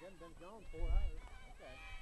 Been gone 4 hours. Okay.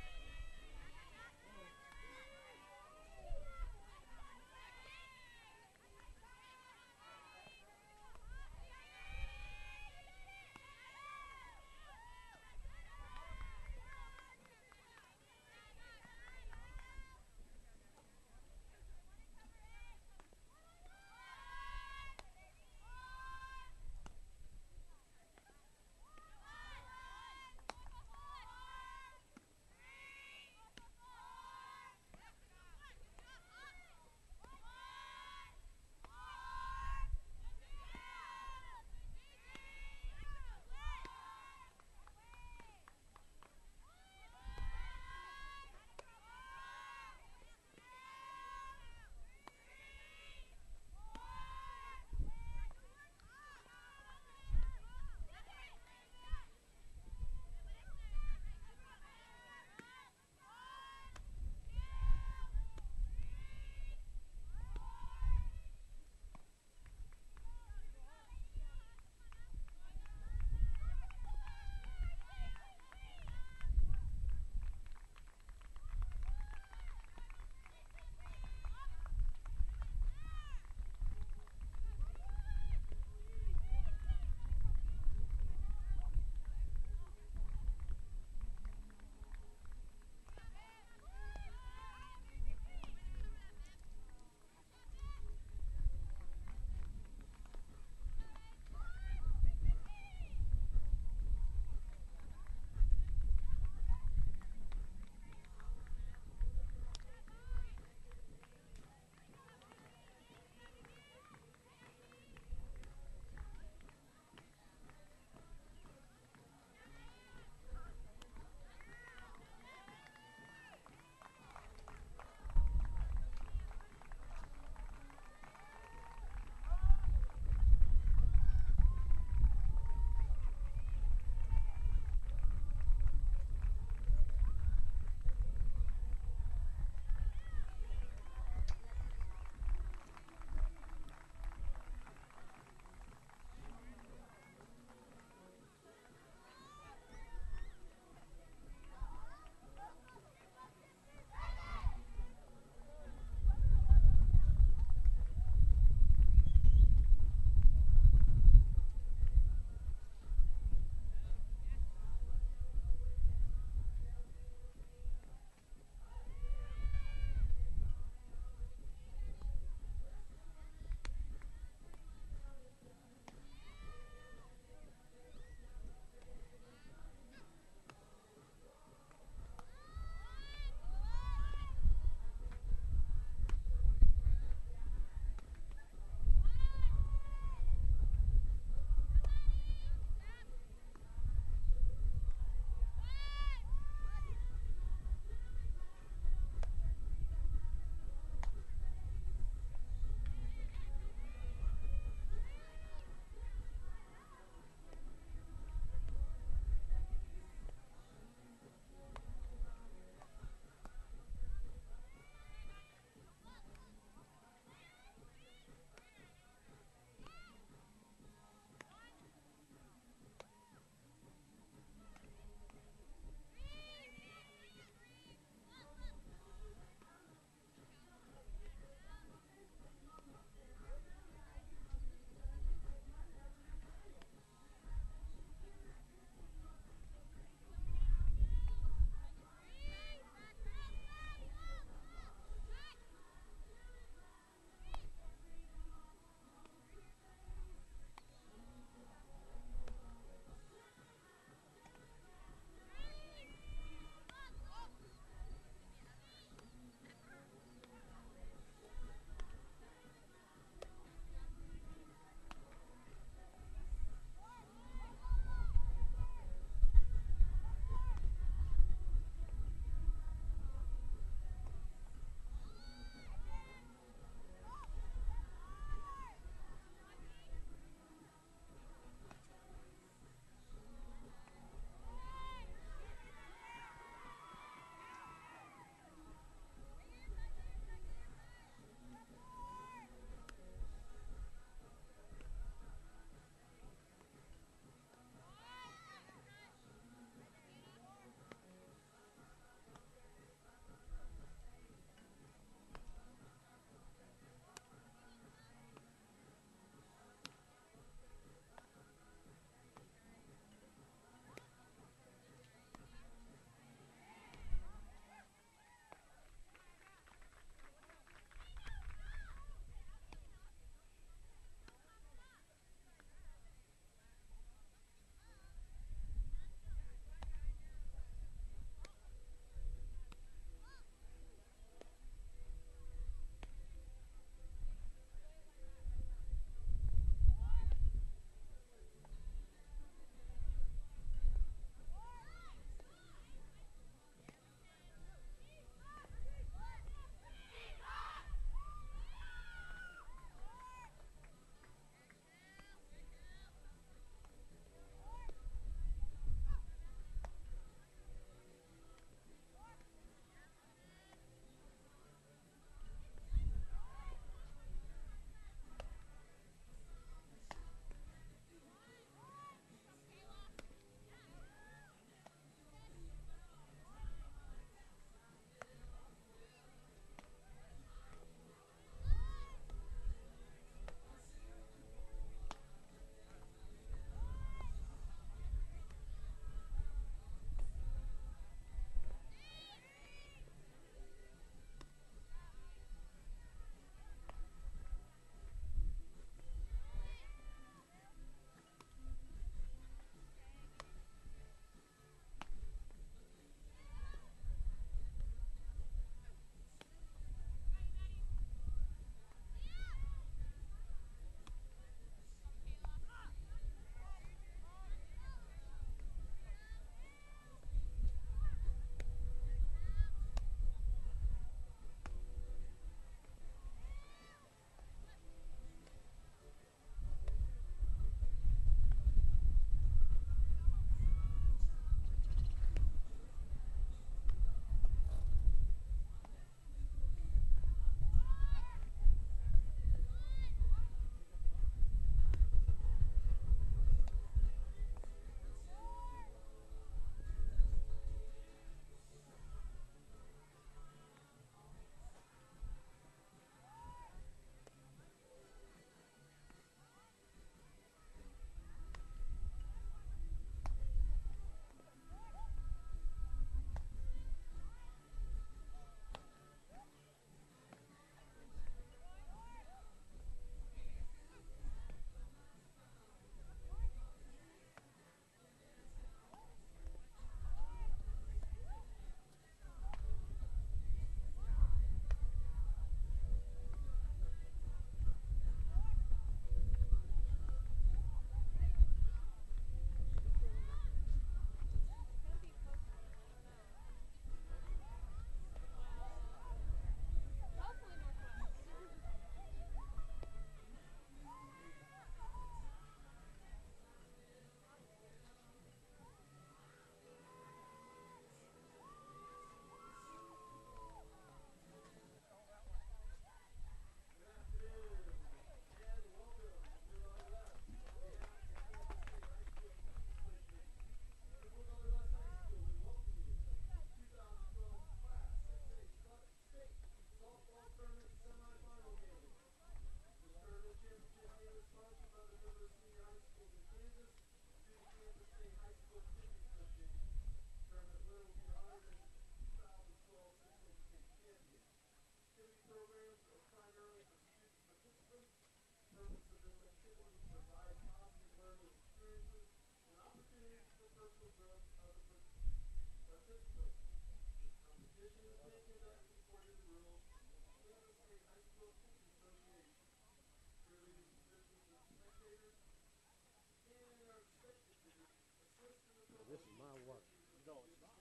This is my work. No, it's not.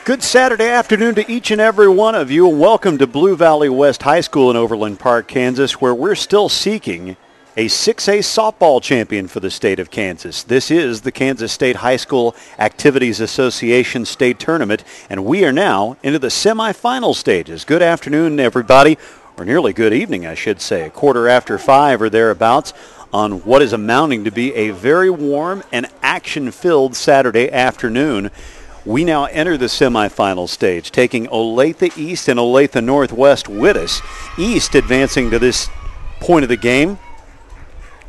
Good Saturday afternoon to each and every one of you, and welcome to Blue Valley West High School in Overland Park, Kansas, where we're still seeking a 6A softball champion for the state of Kansas. This is the Kansas State High School Activities Association State Tournament, and we are now into the semifinal stages. Good afternoon, everybody, or nearly good evening, I should say. 5:15 or thereabouts on what is amounting to be a very warm and action-filled Saturday afternoon. We now enter the semifinal stage, taking Olathe East and Olathe Northwest with us. East advancing to this point of the game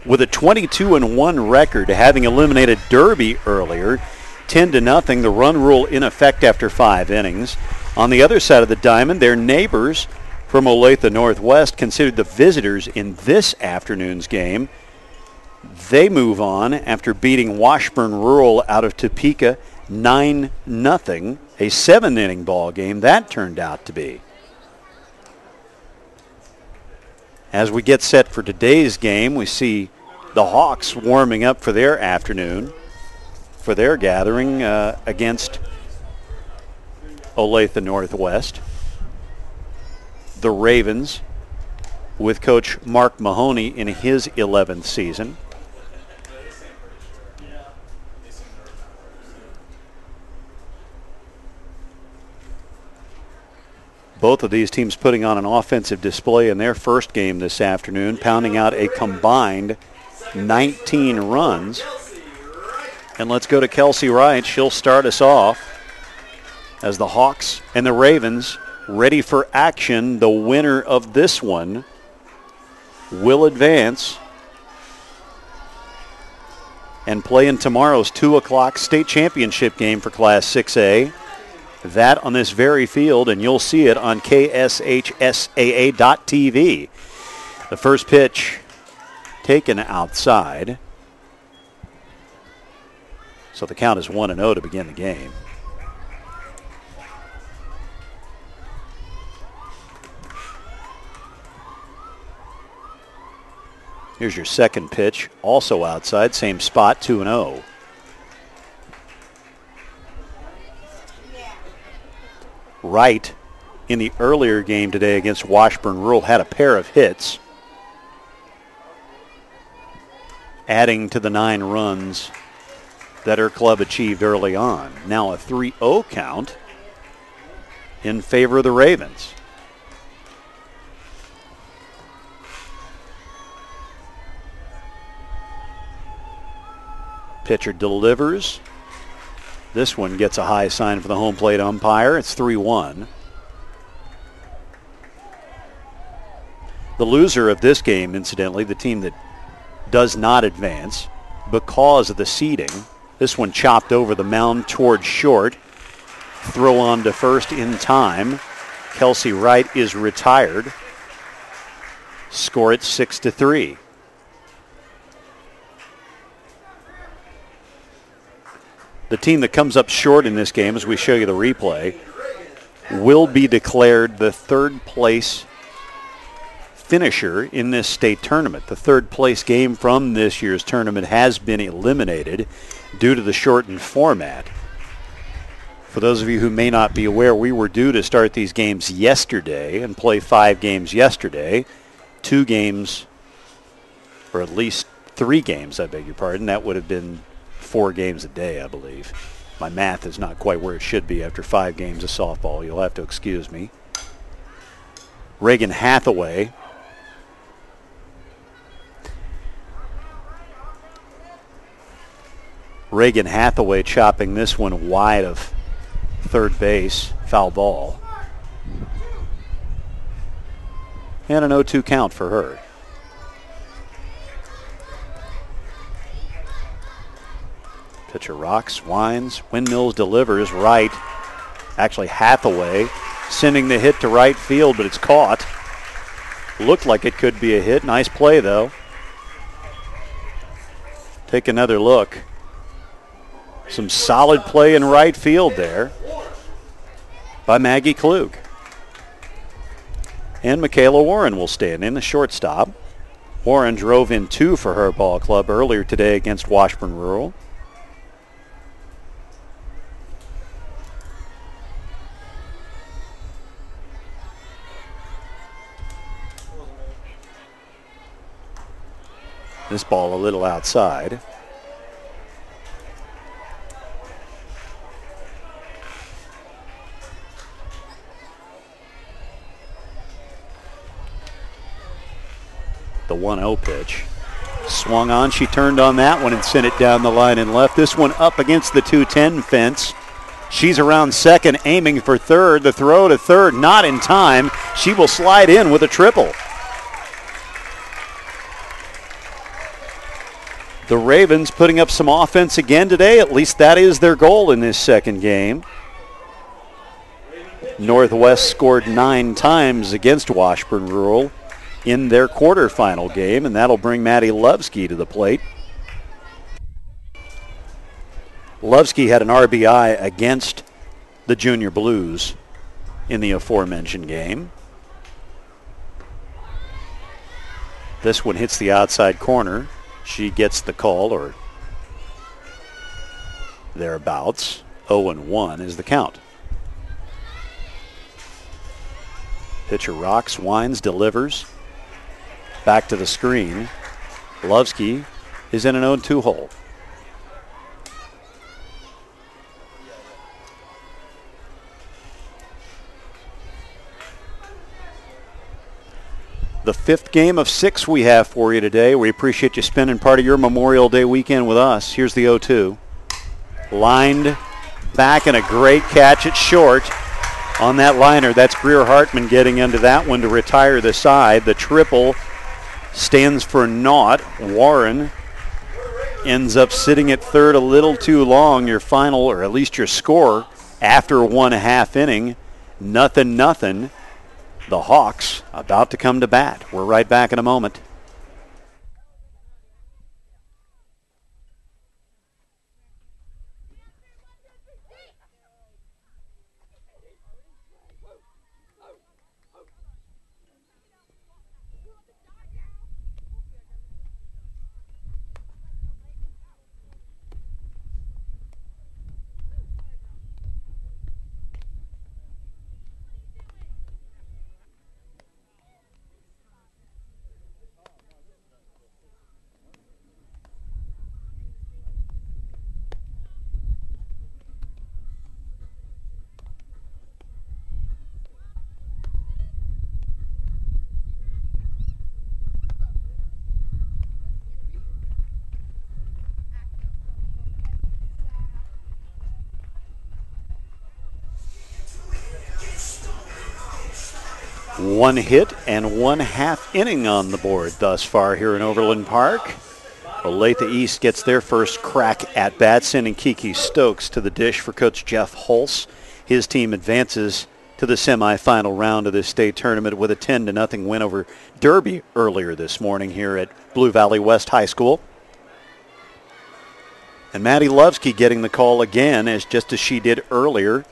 with a 22-1 record, having eliminated Derby earlier, 10-0, the run rule in effect after 5 innings. On the other side of the diamond, their neighbors from Olathe Northwest, considered the visitors in this afternoon's game. They move on after beating Washburn Rural out of Topeka 9-0, a 7-inning ball game that turned out to be. As we get set for today's game, we see the Hawks warming up for their afternoon, for their gathering against Olathe Northwest. The Ravens with Coach Mark Mahoney in his 11th season. Both of these teams putting on an offensive display in their first game this afternoon, pounding out a combined 19 runs. And let's go to Kelsey Wright. She'll start us off as the Hawks and the Ravens ready for action. The winner of this one will advance and play in tomorrow's 2 o'clock state championship game for Class 6A. That on this very field, and you'll see it on KSHSAA.tv. The first pitch taken outside. So the count is 1-0 to begin the game. Here's your second pitch, also outside, same spot, 2-0. Wright, in the earlier game today against Washburn Rural, had a pair of hits, adding to the 9 runs that her club achieved early on. Now a 3-0 count in favor of the Ravens. Pitcher delivers. This one gets a high sign for the home plate umpire. It's 3-1. The loser of this game, incidentally, the team that does not advance because of the seeding. This one chopped over the mound toward short. Throw on to first in time. Kelsey Wright is retired. Score it 6-3. The team that comes up short in this game, as we show you the replay, will be declared the third place finisher in this state tournament. The third place game from this year's tournament has been eliminated due to the shortened format. For those of you who may not be aware, we were due to start these games yesterday and play 5 games yesterday. 2 games, or at least 3 games, I beg your pardon. That would have been 4 games a day, I believe. My math is not quite where it should be after 5 games of softball. You'll have to excuse me. Reagan Hathaway chopping this one wide of third base, foul ball. And an 0-2 count for her. Pitcher rocks, winds, windmills, delivers. Right. Actually, Hathaway sending the hit to right field, but it's caught. Looked like it could be a hit. Nice play, though. Take another look. Some solid play in right field there by Maggie Klug. And Michaela Warren will stand in, the shortstop. Warren drove in 2 for her ball club earlier today against Washburn Rural. This ball a little outside. The 1-0 pitch. Swung on. She turned on that one and sent it down the line and left. This one up against the 210 fence. She's around second, aiming for third. The throw to third, not in time. She will slide in with a triple. The Ravens putting up some offense again today. At least that is their goal in this second game. Northwest scored 9 times against Washburn Rural in their quarterfinal game, and that'll bring Maddie Lovsky to the plate. Lovsky had an RBI against the Junior Blues in the aforementioned game. This one hits the outside corner. She gets the call, or thereabouts. 0-1 is the count. Pitcher rocks, winds, delivers. Back to the screen. Lovsky is in an 0-2 hole. The 5th game of 6 we have for you today. We appreciate you spending part of your Memorial Day weekend with us. Here's the 0-2. Lined back and a great catch at short on that liner. That's Greer Hartman getting into that one to retire the side. The triple stands for naught. Warren ends up sitting at third a little too long. Your final, or at least your score after 1.5 inning, 0-0. The Hawks about to come to bat. We're right back in a moment. 1 hit and 1/2 inning on the board thus far here in Overland Park. Olathe East gets their first crack at bat, sending Kiki Stokes to the dish for Coach Jeff Hulse. His team advances to the semifinal round of this state tournament with a 10-0 win over Derby earlier this morning here at Blue Valley West High School. And Maddie Lovsky getting the call again, just as she did earlier.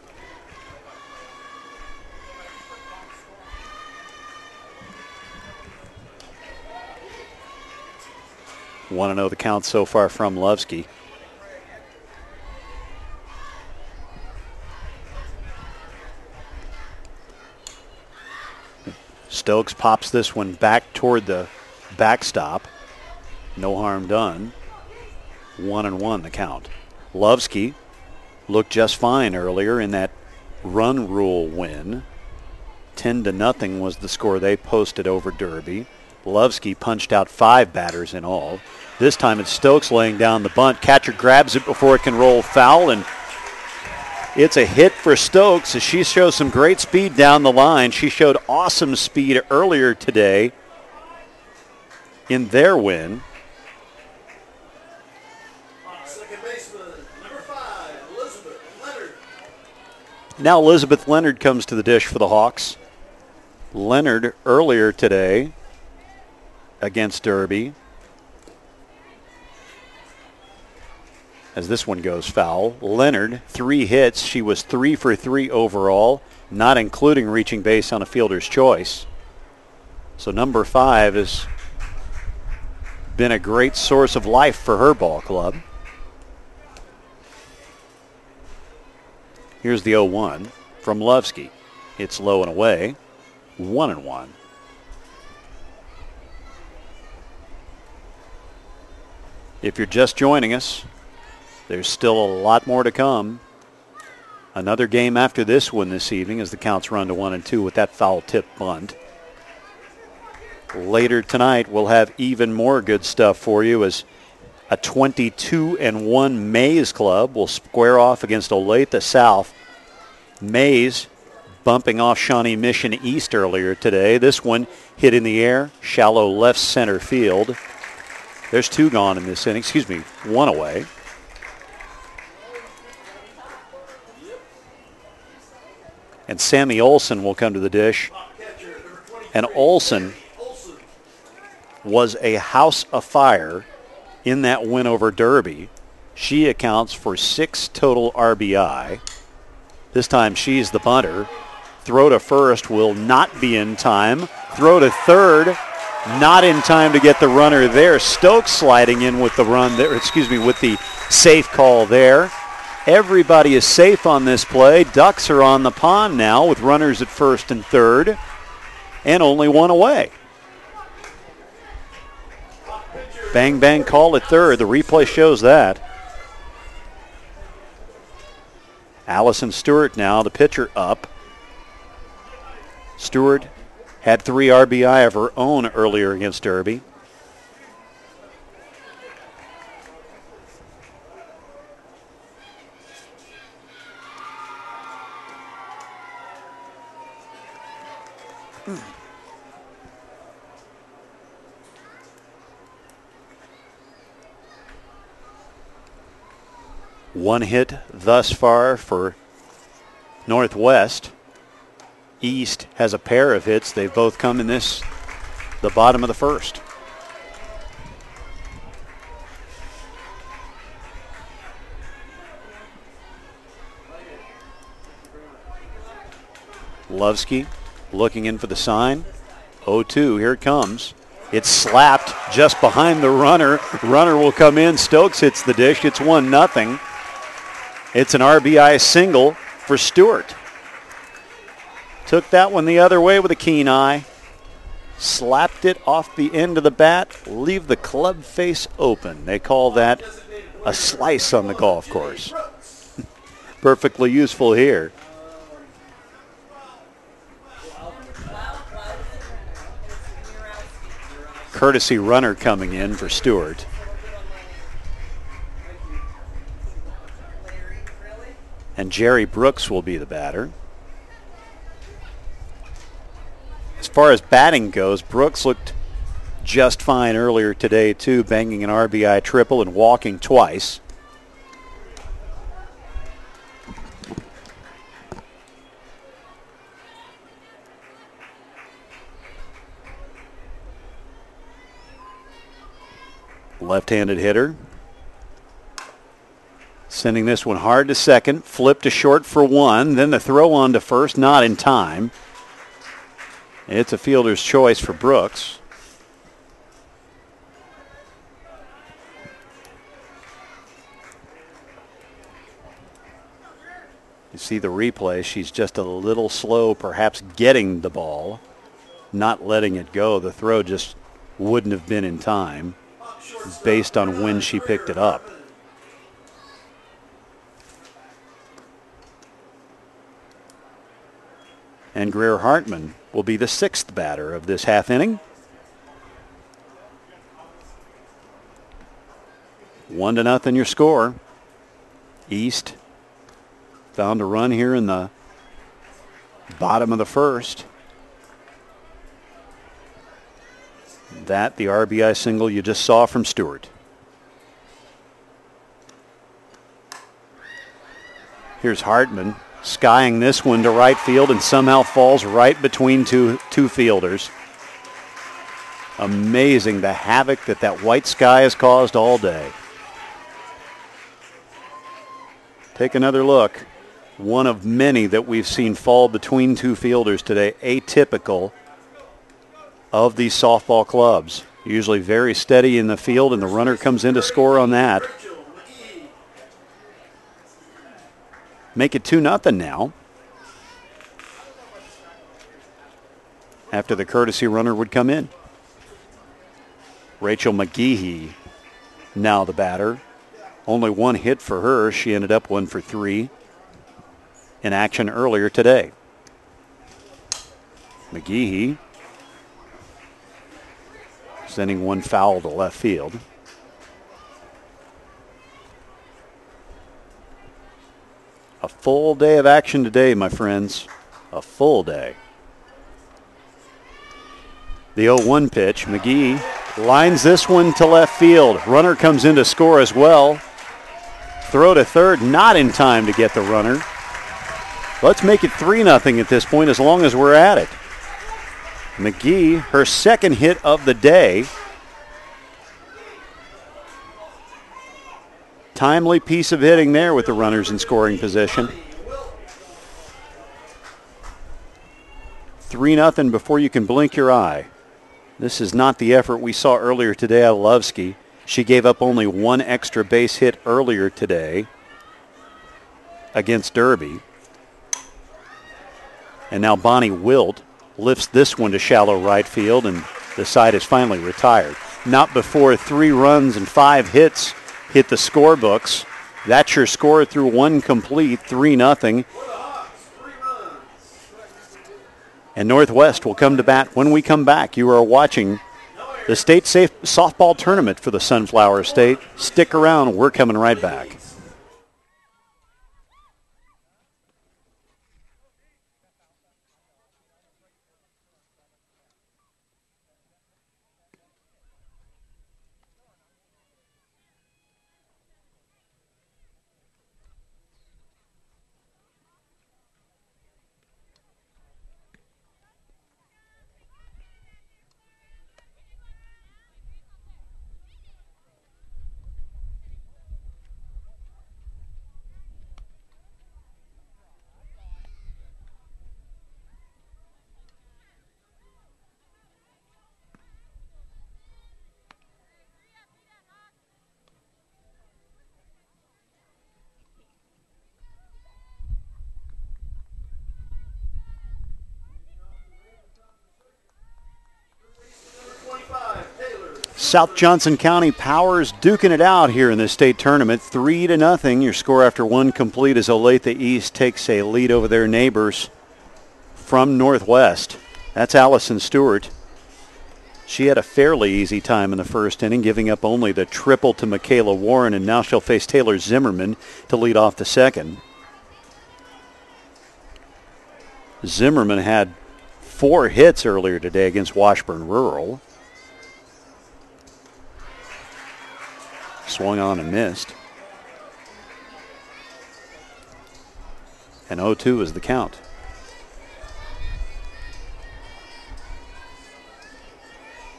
Want to know the count so far from Lovsky. Stokes pops this one back toward the backstop. No harm done. 1-1 the count. Lovsky looked just fine earlier in that run rule win. 10-0 was the score they posted over Derby. Lovsky punched out 5 batters in all. This time it's Stokes laying down the bunt. Catcher grabs it before it can roll foul, and it's a hit for Stokes as she shows some great speed down the line. She showed awesome speed earlier today in their win. Second baseman, number 5, Elizabeth Leonard. Now Elizabeth Leonard comes to the dish for the Hawks. Leonard earlier today against Derby. As this one goes foul. Leonard, 3 hits. She was 3 for 3 overall, not including reaching base on a fielder's choice. So number 5 has been a great source of life for her ball club. Here's the 0-1 from Lovsky. It's low and away. 1-1. If you're just joining us, there's still a lot more to come. Another game after this one this evening as the counts run to 1-2 with that foul tip bunt. Later tonight, we'll have even more good stuff for you as a 22-1 Mays club will square off against Olathe South. Mays bumping off Shawnee Mission East earlier today. This one hit in the air, shallow left center field. There's 2 gone in this inning. 1 away. And Sammy Olson will come to the dish. And Olson was a house afire in that win over Derby. She accounts for 6 total RBI. This time she's the punter. Throw to first will not be in time. Throw to third, not in time to get the runner there. Stokes sliding in with the run there, with the safe call there. Everybody is safe on this play. Ducks are on the pond now with runners at first and third, and only 1 away. Bang, bang call at third. The replay shows that. Allison Stewart now, the pitcher, up. Stewart had 3 RBI of her own earlier against Derby. One hit thus far for Northwest. East has a pair of hits. They've both come in the bottom of the first. Lovsky looking in for the sign. 0-2, here it comes. It's slapped just behind the runner. Runner will come in. Stokes hits the dish. It's 1-0. It's an RBI single for Stewart. Took that one the other way with a keen eye. Slapped it off the end of the bat. Leave the club face open. They call that a slice on the golf course. Perfectly useful here. Courtesy runner coming in for Stewart. And Jerry Brooks will be the batter. far as batting goes, Brooks looked just fine earlier today, too, banging an RBI triple and walking twice. Left-handed hitter. Sending this one hard to second. Flip to short for one. Then the throw on to first, not in time. It's a fielder's choice for Brooks. You see the replay. She's just a little slow, perhaps getting the ball, not letting it go. The throw just wouldn't have been in time based on when she picked it up. And Greer Hartman will be the 6th batter of this half inning. 1-0 your score. East found a run here in the bottom of the first. That, the RBI single you just saw from Stewart. Here's Hartman skying this one to right field and somehow falls right between two fielders. Amazing the havoc that white sky has caused all day. Take another look. One of many that we've seen fall between two fielders today, atypical of these softball clubs. Usually very steady in the field, and the runner comes in to score on that. Make it 2-0 now. After the courtesy runner would come in. Rachel McGehee now the batter. Only one hit for her. She ended up 1 for 3 in action earlier today. McGehee sending one foul to left field. A full day of action today, my friends. A full day. The 0-1 pitch. McGee lines this one to left field. Runner comes in to score as well. Throw to third, not in time to get the runner. Let's make it 3-0 at this point as long as we're at it. McGee, her second hit of the day. Timely piece of hitting there with the runners in scoring position. 3-0 before you can blink your eye. This is not the effort we saw earlier today out of Lovsky. She gave up only one extra base hit earlier today against Derby. And now Bonnie Wilt lifts this one to shallow right field, and the side is finally retired. Not before 3 runs and 5 hits hit the scorebooks. That's your score through 1 complete, 3-0. And Northwest will come to bat when we come back. You are watching the state safe softball tournament for the Sunflower State. Stick around. We're coming right back. South Johnson County Powers duking it out here in this state tournament. 3-0. Your score after 1 complete as Olathe East takes a lead over their neighbors from Northwest. That's Allison Stewart. She had a fairly easy time in the first inning, giving up only the triple to Michaela Warren, and now she'll face Taylor Zimmerman to lead off the second. Zimmerman had 4 hits earlier today against Washburn Rural. Swung on and missed. And 0-2 is the count.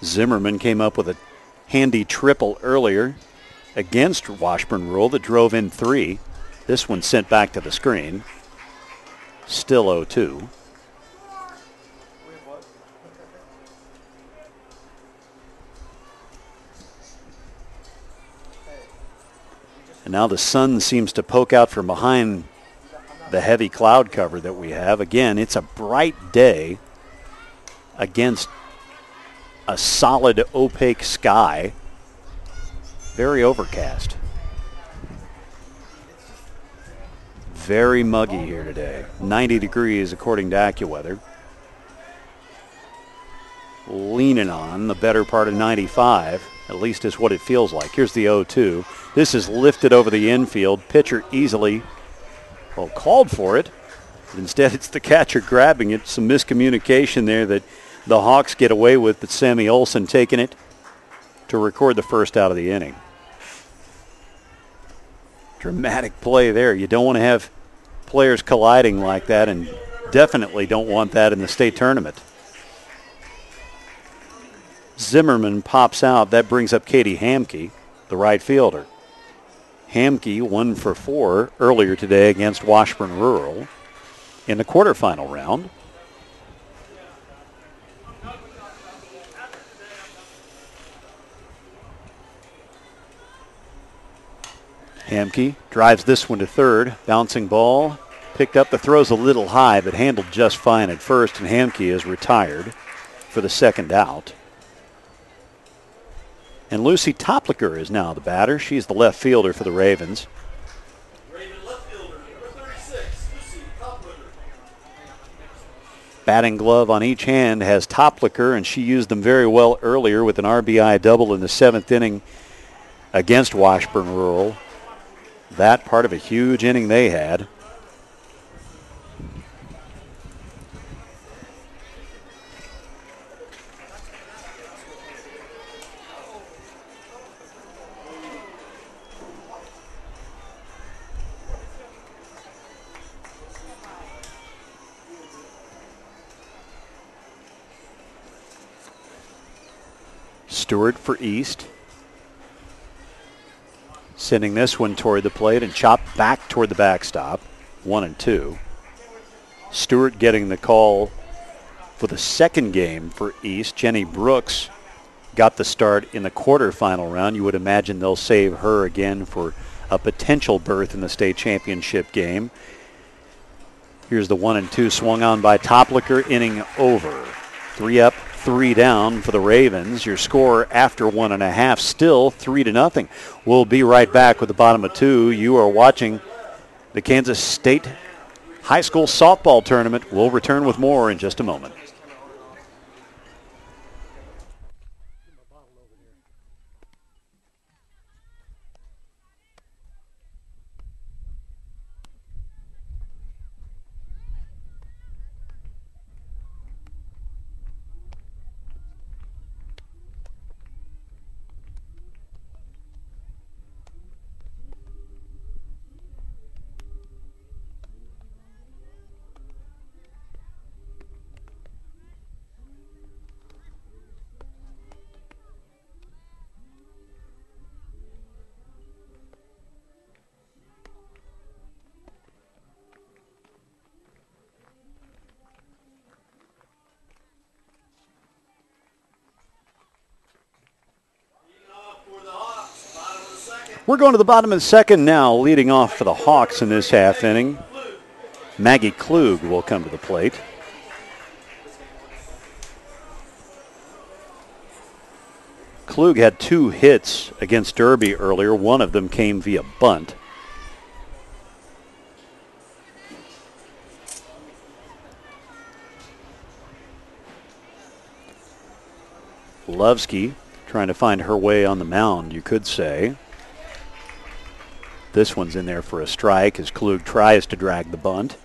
Zimmerman came up with a handy triple earlier against Washburn Rural that drove in 3. This one sent back to the screen. Still 0-2. And now the sun seems to poke out from behind the heavy cloud cover that we have. Again, it's a bright day against a solid opaque sky. Very overcast. Very muggy here today. 90 degrees according to AccuWeather. Leaning on the better part of 95. At least is what it feels like. Here's the 0-2. This is lifted over the infield. Pitcher easily, called for it. But instead, it's the catcher grabbing it. Some miscommunication there that the Hawks get away with, but Sammy Olson taking it to record the first out of the inning. Dramatic play there. You don't want to have players colliding like that, and definitely don't want that in the state tournament. Zimmerman pops out. That brings up Katie Hamke, the right fielder. Hamke 1 for 4 earlier today against Washburn Rural in the quarterfinal round. Hamke drives this one to third. Bouncing ball. Picked up. The throw's a little high, but handled just fine at first, and Hamke is retired for the second out. And Lucy Topliker is now the batter. She's the left fielder for the Ravens. Raven left fielder, number 36, Lucy Topliker. Batting glove on each hand has Topliker, and she used them very well earlier with an RBI double in the 7th inning against Washburn Rural. That part of a huge inning they had. Stewart for East. Sending this one toward the plate and chopped back toward the backstop. 1-2. Stewart getting the call for the second game for East. Jenny Brooks got the start in the quarterfinal round. You would imagine they'll save her again for a potential berth in the state championship game. Here's the 1-2 swung on by Topliker, inning over. 3 up, 3 down for the Ravens. Your score after 1.5, still 3-0. We'll be right back with the bottom of 2. You are watching the Kansas State High School Softball Tournament. We'll return with more in just a moment. We're going to the bottom of the second now. Leading off for the Hawks in this half inning, Maggie Klug will come to the plate. Klug had 2 hits against Derby earlier. One of them came via bunt. Lovsky trying to find her way on the mound, you could say. This one's in there for a strike as Klug tries to drag the bunt.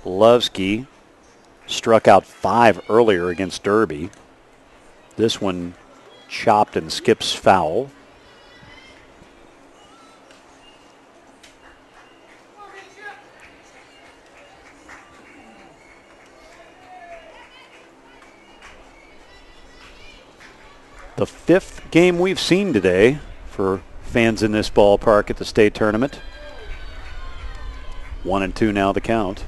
Lovsky Struck out 5 earlier against Derby. This one chopped and skips foul. The 5th game we've seen today for fans in this ballpark at the state tournament. 1-2 now the count.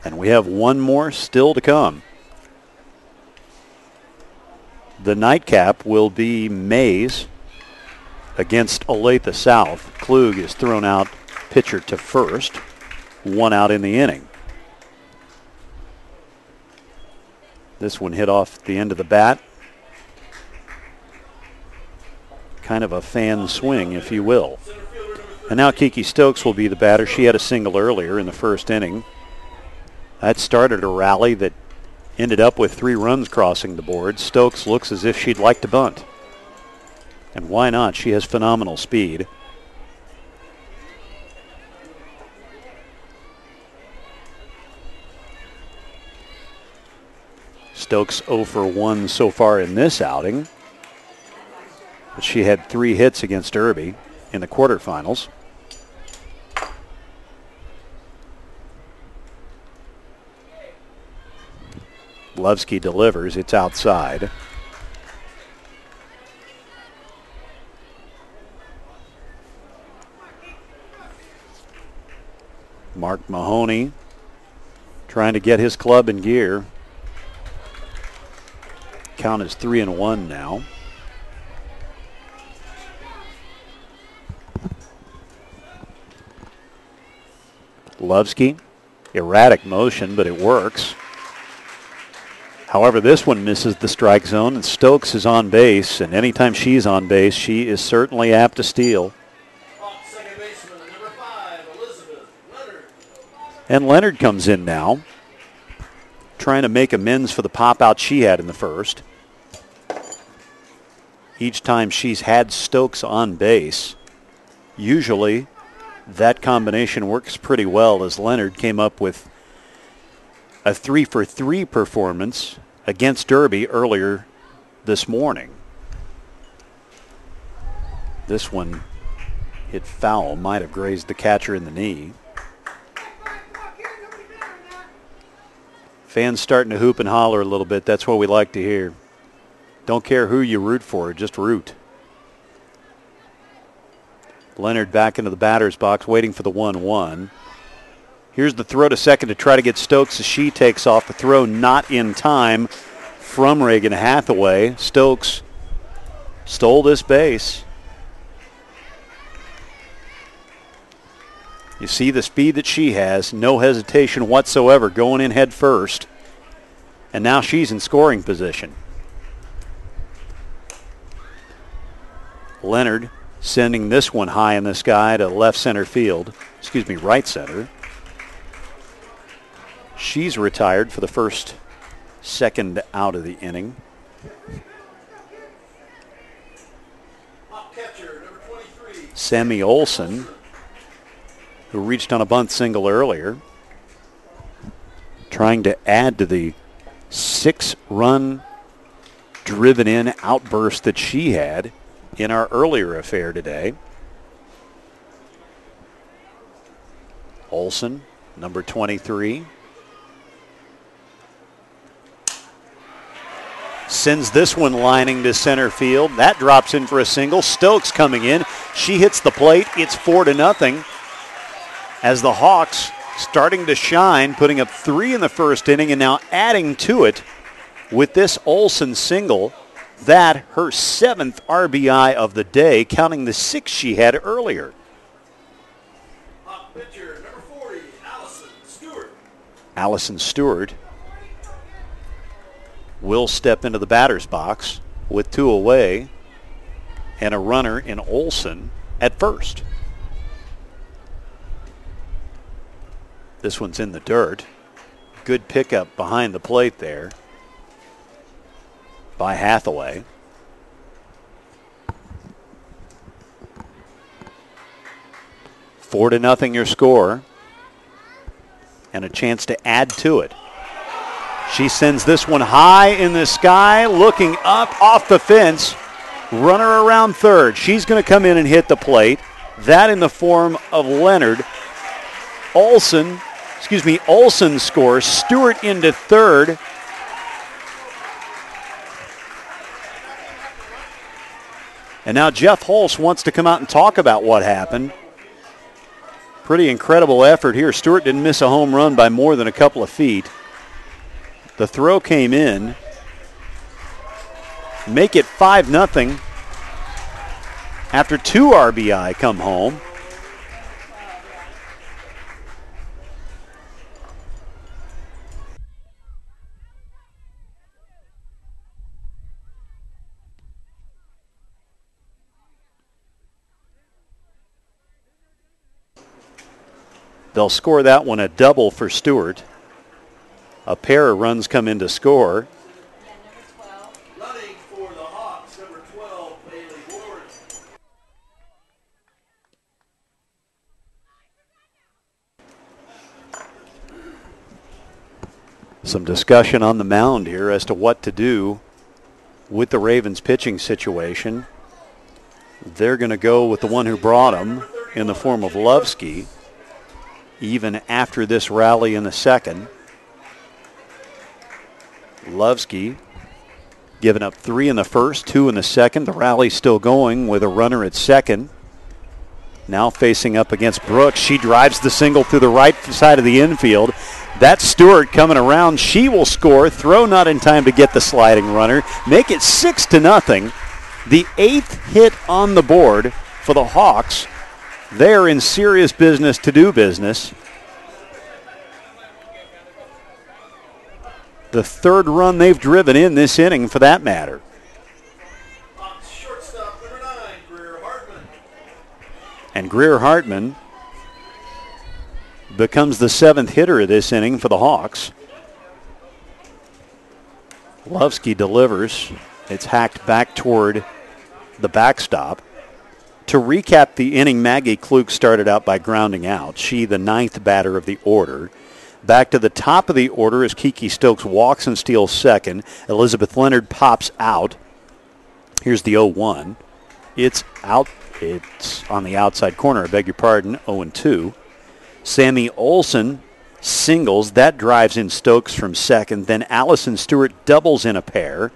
And we have one more still to come. The nightcap will be Mays against Olathe South. Klug is thrown out, pitcher to first. 1 out in the inning. This one hit off the end of the bat. Kind of a fan swing, if you will. And now Kiki Stokes will be the batter. She had a single earlier in the first inning. That started a rally that ended up with 3 runs crossing the board. Stokes looks as if she'd like to bunt. And why not? She has phenomenal speed. Stokes 0 for 1 so far in this outing. But she had 3 hits against Derby in the quarterfinals. Lovsky delivers. It's outside. Mark Mahoney trying to get his club in gear. Count is 3-1 now. Lovsky, erratic motion, but it works. However, this one misses the strike zone, and Stokes is on base, and anytime she's on base, she is certainly apt to steal. Second baseman, number 5, Elizabeth Leonard. And Leonard comes in now, trying to make amends for the pop-out she had in the first. Each time she's had Stokes on base, usually that combination works pretty well, as Leonard came up with a 3 for 3 performance against Derby earlier this morning. This one hit foul, might have grazed the catcher in the knee. Fans starting to hoop and holler a little bit. That's what we like to hear. Don't care who you root for, just root. Leonard back into the batter's box, waiting for the 1-1. Here's the throw to second to try to get Stokes as she takes off. The throw not in time from Reagan Hathaway. Stokes stole this base. You see the speed that she has, no hesitation whatsoever, going in head first. And now she's in scoring position. Leonard sending this one high in the sky to left center field. Right center. She's retired for the first, second out of the inning. Catcher, number 23. Sammy Olson, who reached on a bunt single earlier, trying to add to the 6-run driven in outburst that she had in our earlier affair today. Olson, number 23. Sends this one lining to center field. That drops in for a single. Stokes coming in. She hits the plate. It's 4-0 as the Hawks starting to shine, putting up 3 in the first inning and now adding to it with this Olson single. That her 7th RBI of the day, counting the 6 she had earlier. Pitcher, number 40, Allison Stewart. Allison Stewart will step into the batter's box with 2 away and a runner in Olson at first. This one's in the dirt. Good pickup behind the plate there by Hathaway. Four to nothing your score, and a chance to add to it. She sends this one high in the sky, looking up off the fence. Runner around third. She's going to come in and hit the plate. That in the form of Leonard. Olson scores. Stewart into third. And now Jeff Holst wants to come out and talk about what happened. Pretty incredible effort here. Stewart didn't miss a home run by more than a couple of feet. The throw came in. Make it 5-0 after 2 RBI come home. They'll score that one a double for Stewart. A pair of runs come in to score. Running for the Hawks, number 12, Bailey Ward. Some discussion on the mound here as to what to do with the Ravens pitching situation. They're going to go with the one who brought them in the form of Lovsky, even after this rally in the second. Lovsky giving up 3 in the first, 2 in the second. The rally's still going with a runner at second. Now facing up against Brooks. She drives the single through the right side of the infield. That's Stewart coming around. She will score. Throw not in time to get the sliding runner. Make it 6-0. The 8th hit on the board for the Hawks. They're in serious business to do business. The 3rd run they've driven in this inning, for that matter. Shortstop, number 9, Greer Hartman. And Greer Hartman becomes the 7th hitter of this inning for the Hawks. Lovsky delivers. It's hacked back toward the backstop. To recap the inning, Maggie Klug started out by grounding out. She, the 9th batter of the order. Back to the top of the order as Kiki Stokes walks and steals second. Elizabeth Leonard pops out. Here's the 0-1. It's out. It's on the outside corner. I beg your pardon. 0-2. Sammy Olson singles. That drives in Stokes from second. Then Allison Stewart doubles in a pair.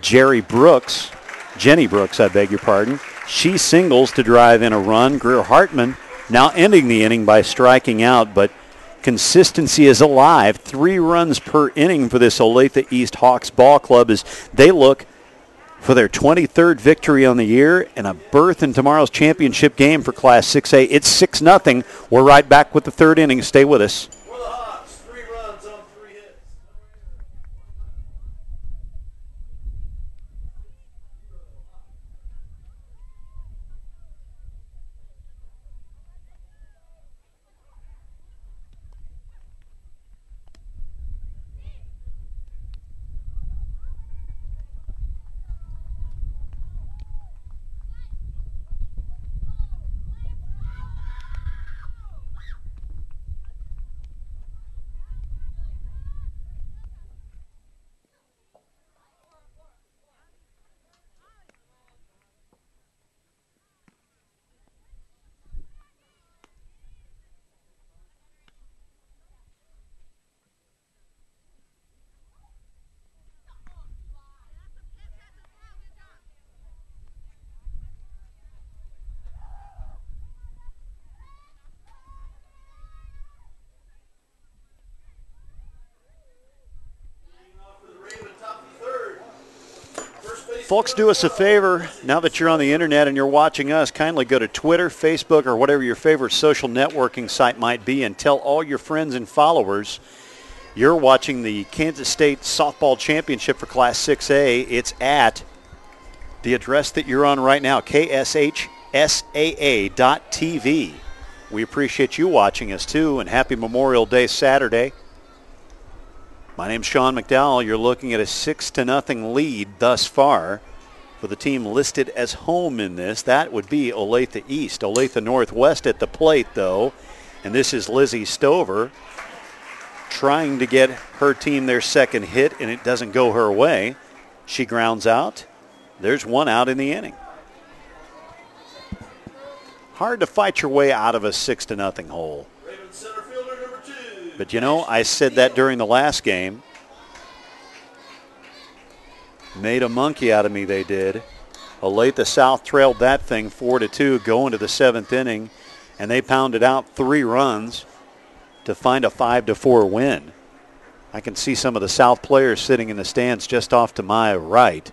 Jenny Brooks, I beg your pardon. She singles to drive in a run. Greer Hartman now ending the inning by striking out, but consistency is alive. 3 runs per inning for this Olathe East Hawks ball club as they look for their 23rd victory on the year and a berth in tomorrow's championship game for Class 6A. It's 6-0. We're right back with the 3rd inning. Stay with us. For the Hawks, 3 runs on 3 hits. Folks, do us a favor. Now that you're on the internet and you're watching us, kindly go to Twitter, Facebook, or whatever your favorite social networking site might be and tell all your friends and followers you're watching the Kansas State Softball Championship for Class 6A. It's at the address that you're on right now, KSHSAA.TV. We appreciate you watching us, too, and happy Memorial Day Saturday. My name's Sean McDowell. You're looking at a 6-0 lead thus far for the team listed as home in this. That would be Olathe East. Olathe Northwest at the plate, though. And this is Lizzie Stover trying to get her team their second hit, and it doesn't go her way. She grounds out. There's one out in the inning. Hard to fight your way out of a 6-0 hole. But, you know, I said that during the last game. Made a monkey out of me, they did. Olathe South trailed that thing 4-2 going to the 7th inning, and they pounded out 3 runs to find a 5-4 win. I can see some of the South players sitting in the stands just off to my right,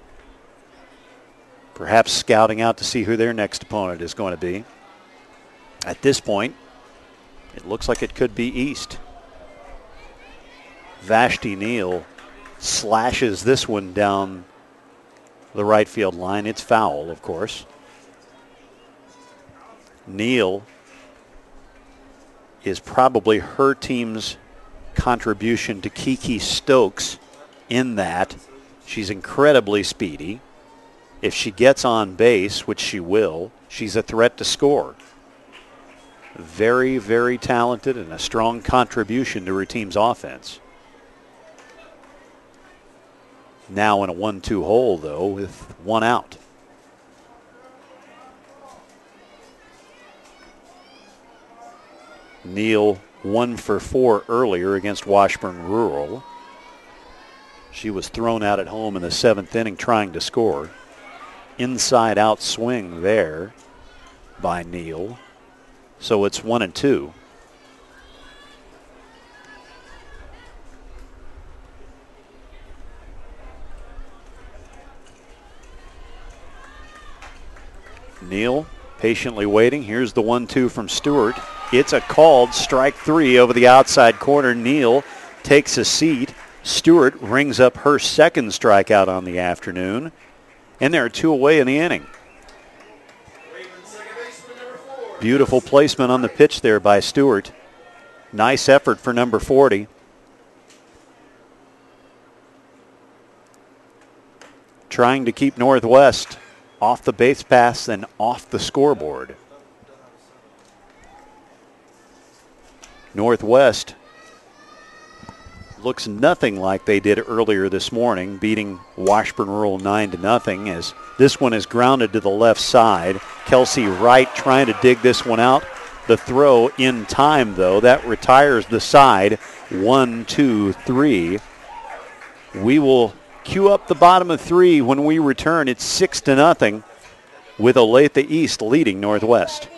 perhaps scouting out to see who their next opponent is going to be. At this point, it looks like it could be East. Vashti Neal slashes this one down the right field line. It's foul, of course. Neal is probably her team's contribution to Kiki Stokes in that she's incredibly speedy. If she gets on base, which she will, she's a threat to score. Very, very talented and a strong contribution to her team's offense. Now in a 1-2 hole, though, with one out. Neal 1 for 4 earlier against Washburn Rural. She was thrown out at home in the 7th inning trying to score. Inside out swing there by Neal. So it's 1-2. Neal patiently waiting. Here's the 1-2 from Stewart. It's a called strike 3 over the outside corner. Neal takes a seat. Stewart rings up her second strikeout on the afternoon. And there are 2 away in the inning. Beautiful placement on the pitch there by Stewart. Nice effort for number 40. Trying to keep Northwest off the base paths and off the scoreboard. Northwest looks nothing like they did earlier this morning, beating Washburn Rural 9-0 as this one is grounded to the left side. Kelsey Wright trying to dig this one out. The throw in time, though. That retires the side. 1, 2, 3. We will cue up the bottom of 3 when we return. It's 6-0 with Olathe East leading Northwest.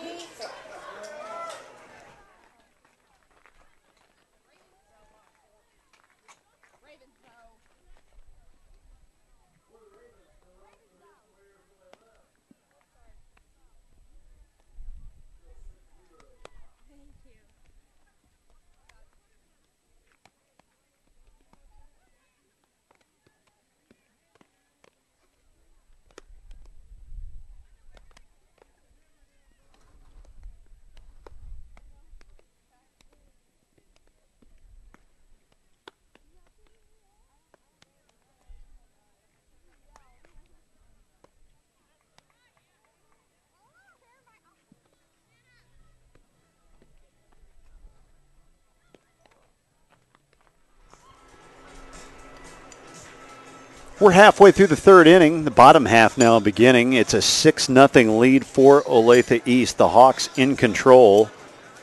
We're halfway through the 3rd inning, the bottom half now beginning. It's a 6-0 lead for Olathe East. The Hawks in control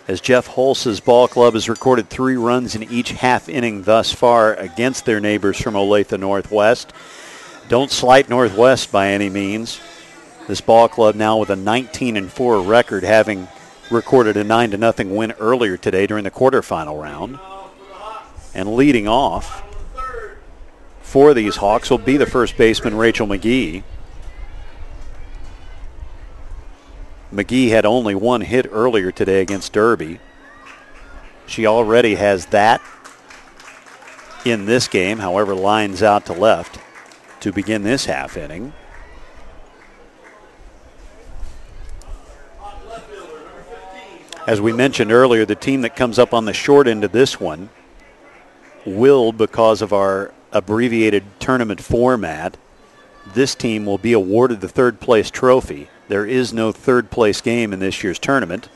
as Jeff Holz's ball club has recorded 3 runs in each half inning thus far against their neighbors from Olathe Northwest. Don't slight Northwest by any means. This ball club now with a 19-4 record, having recorded a 9-0 win earlier today during the quarterfinal round. And leading off for these Hawks will be the first baseman, Rachel McGee. McGee had only 1 hit earlier today against Derby. She already has that in this game, however, lines out to left to begin this half inning. As we mentioned earlier, the team that comes up on the short end of this one will, because of our abbreviated tournament format, this team will be awarded the 3rd place trophy. There is no 3rd place game in this year's tournament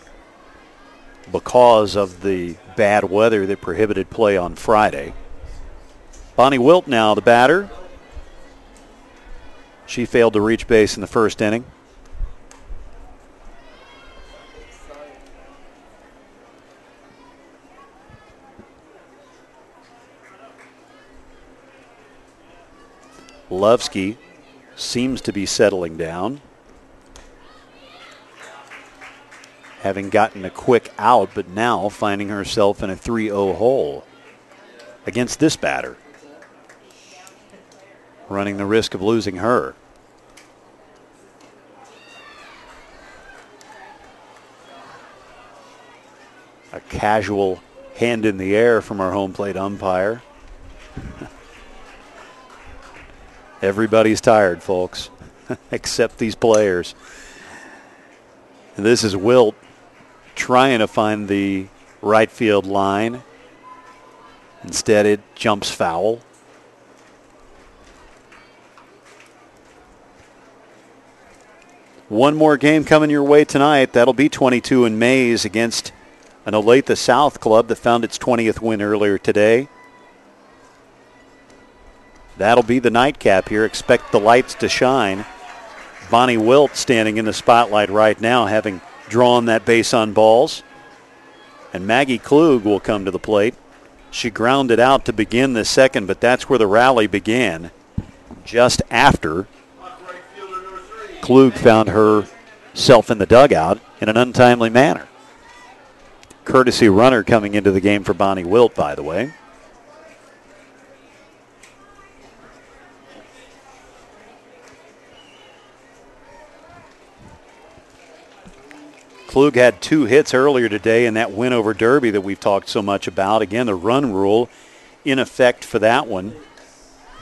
because of the bad weather that prohibited play on Friday. Bonnie Wilt now the batter. She failed to reach base in the first inning. Lovsky seems to be settling down, having gotten a quick out, but now finding herself in a 3-0 hole against this batter, running the risk of losing her. A casual hand in the air from our home plate umpire. Everybody's tired, folks, except these players. And this is Wilt trying to find the right field line. Instead, it jumps foul. One more game coming your way tonight. That'll be 22 in Mays against an Olathe South club that found its 20th win earlier today. That'll be the nightcap here. Expect the lights to shine. Bonnie Wilt standing in the spotlight right now, having drawn that base on balls. And Maggie Klug will come to the plate. She grounded out to begin the second, but that's where the rally began. Just after Klug found herself in the dugout in an untimely manner. Courtesy runner coming into the game for Bonnie Wilt, by the way. Klug had 2 hits earlier today in that win over Derby that we've talked so much about. Again, the run rule in effect for that one.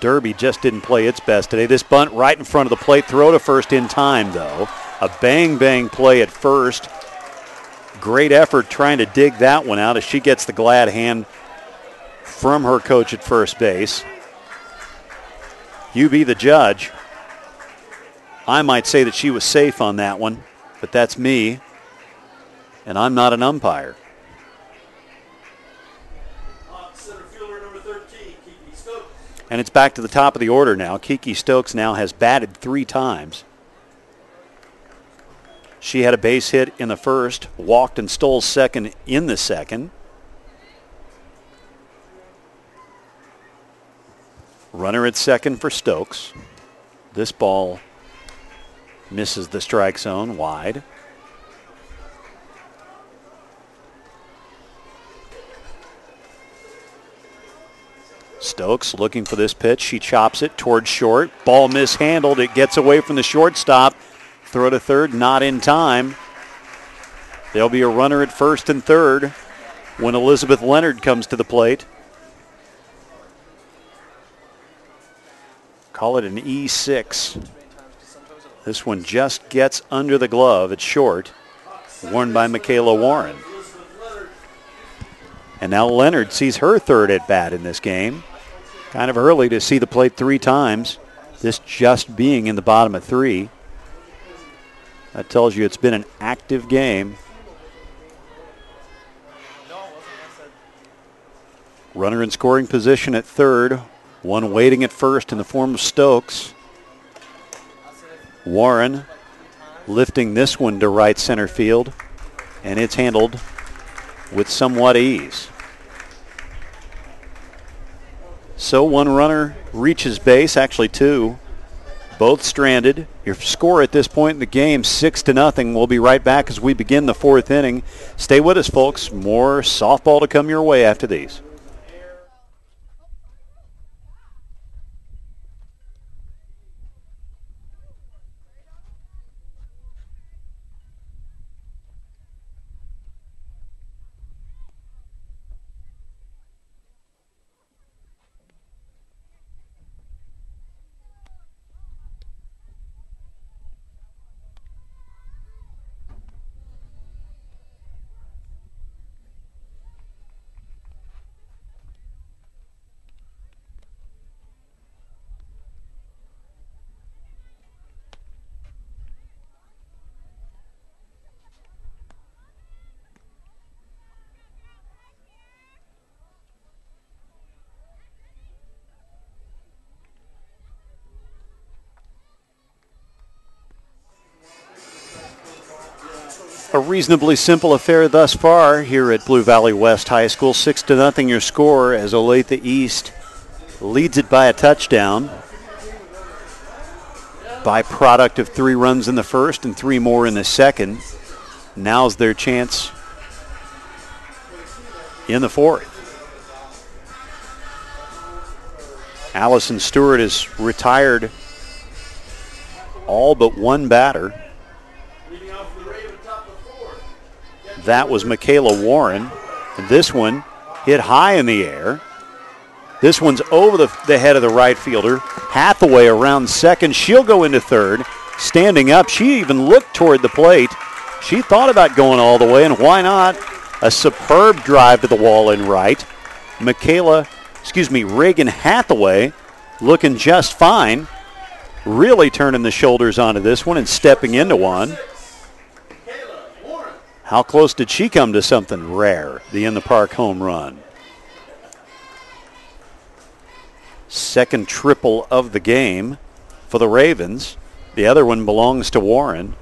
Derby just didn't play its best today. This bunt right in front of the plate. Throw to first in time, though. A bang-bang play at first. Great effort trying to dig that one out as she gets the glad hand from her coach at first base. You be the judge. I might say that she was safe on that one, but that's me. And I'm not an umpire. Center fielder number 13, Kiki Stokes. And it's back to the top of the order now. Kiki Stokes now has batted 3 times. She had a base hit in the first, walked and stole second in the second. Runner at second for Stokes. This ball misses the strike zone wide. Stokes looking for this pitch. She chops it towards short. Ball mishandled. It gets away from the shortstop. Throw to third, not in time. There'll be a runner at first and third when Elizabeth Leonard comes to the plate. Call it an E6. This one just gets under the glove. It's short. Worn by Michaela Warren. And now Leonard sees her third at bat in this game. Kind of early to see the plate 3 times. This just being in the bottom of 3. That tells you it's been an active game. Runner in scoring position at third. One waiting at first in the form of Stokes. Warren lifting this one to right center field. And it's handled with somewhat ease. So one runner reaches base, actually 2. Both stranded. Your score at this point in the game, 6-0. We'll be right back as we begin the 4th inning. Stay with us, folks. More softball to come your way after these. A reasonably simple affair thus far here at Blue Valley West High School. 6-0 your score as Olathe East leads it by a touchdown. By product of 3 runs in the first and 3 more in the second. Now's their chance in the fourth. Allison Stewart has retired all but one batter. That was Michaela Warren. And this one hit high in the air. This one's over the head of the right fielder. Hathaway around second. She'll go into third. Standing up, she even looked toward the plate. She thought about going all the way, and why not? A superb drive to the wall in right. Reagan Hathaway looking just fine. Really turning the shoulders onto this one and stepping into one. How close did she come to something rare? The in the park home run. Second triple of the game for the Ravens. The other one belongs to Warren,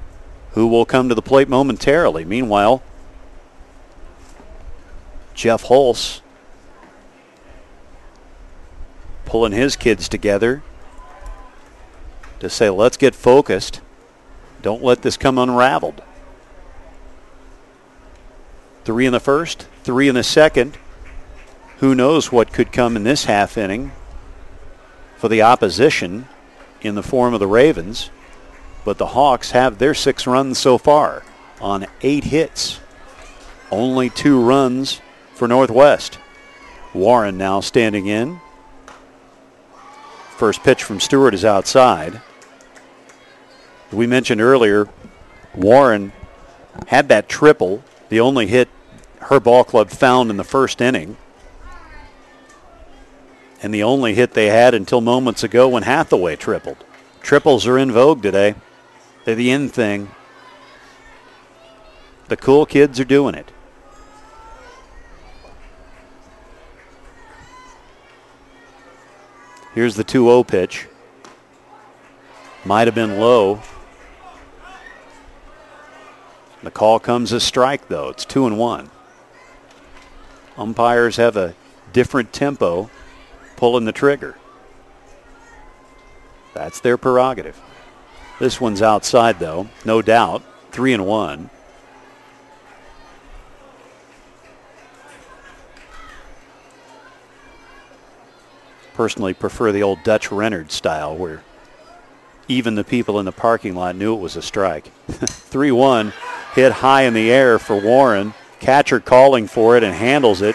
who will come to the plate momentarily. Meanwhile, Jeff Hulse pulling his kids together to say, let's get focused. Don't let this come unraveled. 3 in the first, 3 in the second. Who knows what could come in this half inning for the opposition in the form of the Ravens. But the Hawks have their 6 runs so far on 8 hits. Only 2 runs for Northwest. Warren now standing in. First pitch from Stewart is outside. We mentioned earlier, Warren had that triple, the only hit her ball club found in the first inning, and the only hit they had until moments ago when Hathaway tripled. Triples are in vogue today. They're the in thing. The cool kids are doing it. Here's the 2-0 pitch. Might have been low. The call comes as strike, though. It's 2-1. Umpires have a different tempo pulling the trigger. That's their prerogative. This one's outside, though, no doubt. 3-1. Personally prefer the old Dutch Renard style where even the people in the parking lot knew it was a strike. 3-1, hit high in the air for Warren. Catcher calling for it and handles it.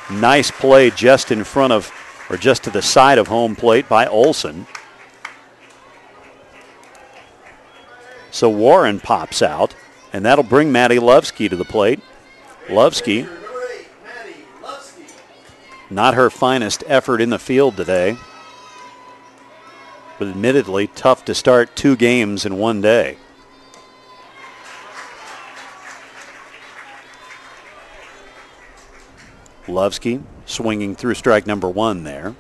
Nice play just in front of, or just to the side of home plate by Olson. So Warren pops out, and that'll bring Maddie Lovsky to the plate. Lovsky, not her finest effort in the field today, but admittedly tough to start 2 games in one day. Lovsky swinging through strike number 1 there.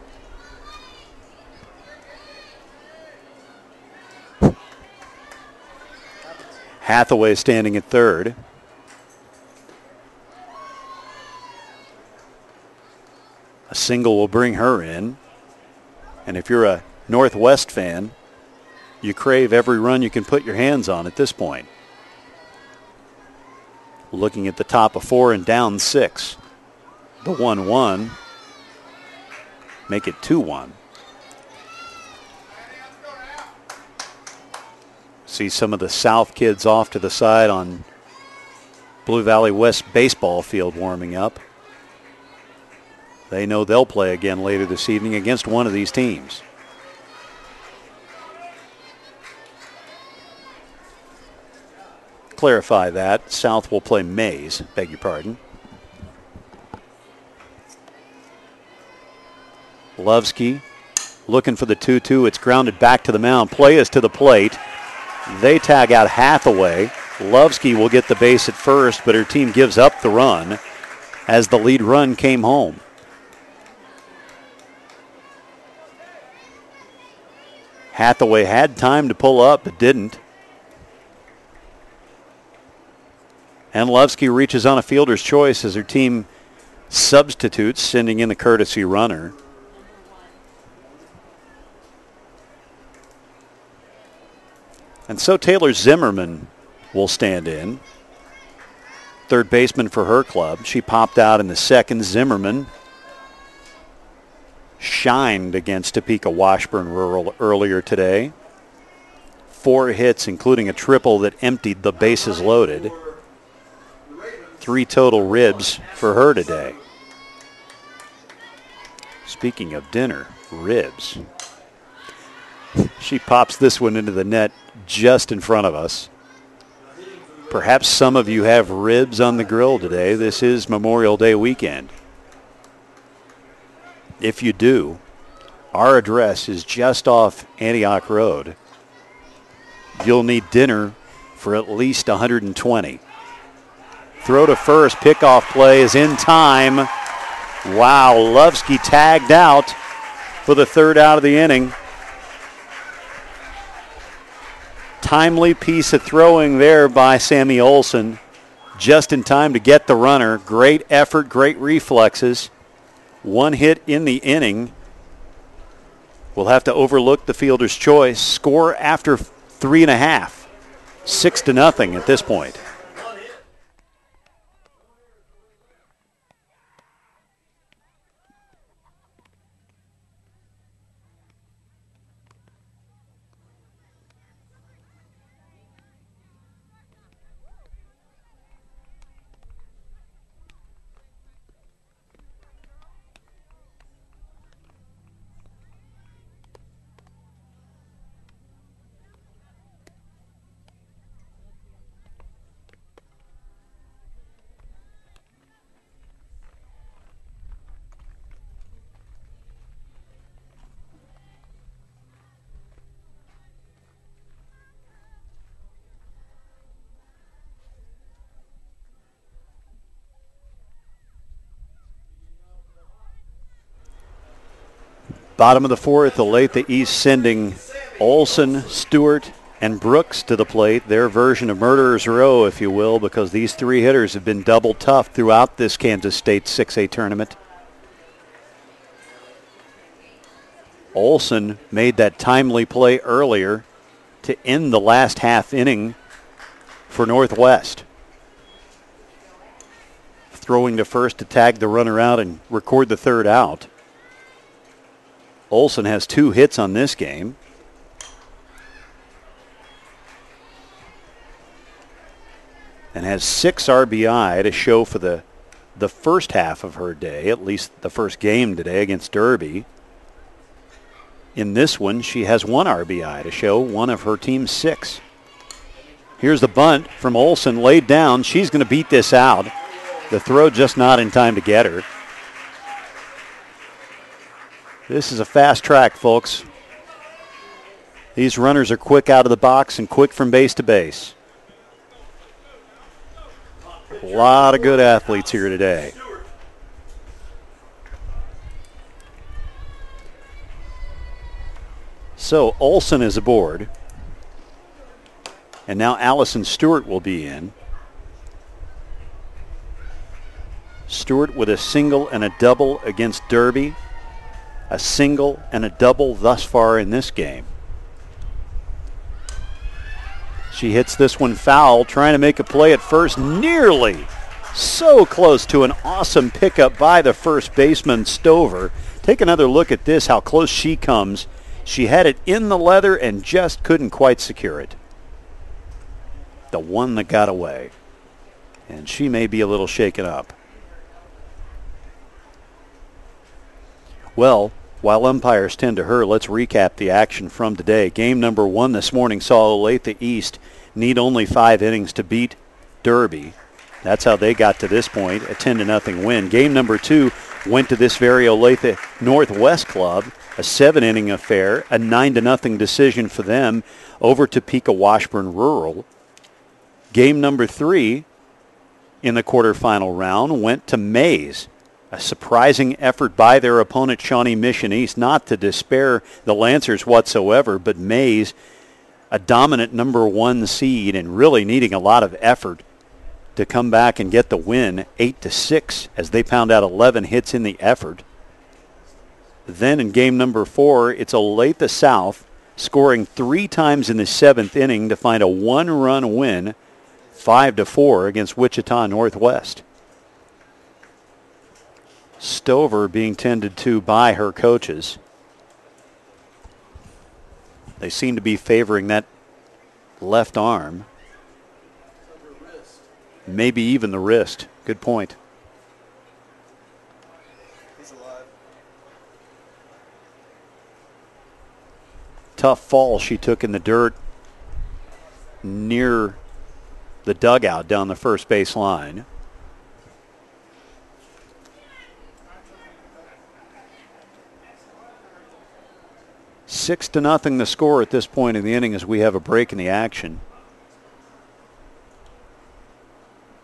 Hathaway standing at third. A single will bring her in. And if you're a Northwest fan, you crave every run you can put your hands on at this point. Looking at the top of 4 and down 6. The 1-1. Make it 2-1. See some of the South kids off to the side on Blue Valley West baseball field warming up. They know they'll play again later this evening against one of these teams. Clarify that. South will play Mays, beg your pardon. Lovsky looking for the 2-2. It's grounded back to the mound. Play is to the plate. They tag out Hathaway. Lovsky will get the base at first, but her team gives up the run as the lead run came home. Hathaway had time to pull up, but didn't. And Lovsky reaches on a fielder's choice as her team substitutes, sending in the courtesy runner. And so Taylor Zimmerman will stand in. Third baseman for her club. She popped out in the second. Zimmerman shined against Topeka Washburn Rural earlier today. 4 hits, including a triple that emptied the bases loaded. 3 total ribs for her today. Speaking of dinner, ribs. She pops this one into the net just in front of us. Perhaps some of you have ribs on the grill today. This is Memorial Day weekend. If you do, our address is just off Antioch Road. You'll need dinner for at least 120. Throw to first, pickoff play is in time. Wow, Lovsky tagged out for the 3rd out of the inning. Timely piece of throwing there by Sammy Olson. Just in time to get the runner. Great effort, great reflexes. 1 hit in the inning. We'll have to overlook the fielder's choice. Score after 3.5. 6-0 at this point. Bottom of the 4th, Olathe East sending Olson, Stewart, and Brooks to the plate. Their version of Murderer's Row, if you will, because these 3 hitters have been double tough throughout this Kansas State 6A tournament. Olson made that timely play earlier to end the last half inning for Northwest. Throwing to first to tag the runner out and record the 3rd out. Olson has 2 hits on this game. And has 6 RBI to show for the first half of her day, at least the first game today against Derby. In this one, she has 1 RBI to show, one of her team's 6. Here's the bunt from Olson laid down. She's going to beat this out. The throw just not in time to get her. This is a fast track, folks. These runners are quick out of the box and quick from base to base. A lot of good athletes here today. So Olson is aboard. And now Allison Stewart will be in. Stewart with a single and a double against Derby. A single and a double thus far in this game. She hits this one foul, trying to make a play at first, nearly so close to an awesome pickup by the first baseman, Stover. Take another look at this, how close she comes. She had it in the leather and just couldn't quite secure it. The one that got away. And she may be a little shaken up. Well, while umpires tend to her, let's recap the action from today. Game number 1 this morning saw Olathe East need only 5 innings to beat Derby. That's how they got to this point, a 10-0 win. Game number 2 went to this very Olathe Northwest club, a 7-inning affair, a 9-0 decision for them over Topeka Washburn Rural. Game number 3 in the quarterfinal round went to Mays. A surprising effort by their opponent, Shawnee Mission East, not to despair the Lancers whatsoever, but Mays, a dominant number 1 seed and really needing a lot of effort to come back and get the win 8-6 as they pound out 11 hits in the effort. Then in game number 4, it's Olathe South scoring 3 times in the 7th inning to find a 1-run win 5-4 against Wichita Northwest. Stover being tended to by her coaches. They seem to be favoring that left arm. Maybe even the wrist. Good point. He's alive. Tough fall she took in the dirt near the dugout down the first base line. Six to nothing the score at this point in the inning as we have a break in the action.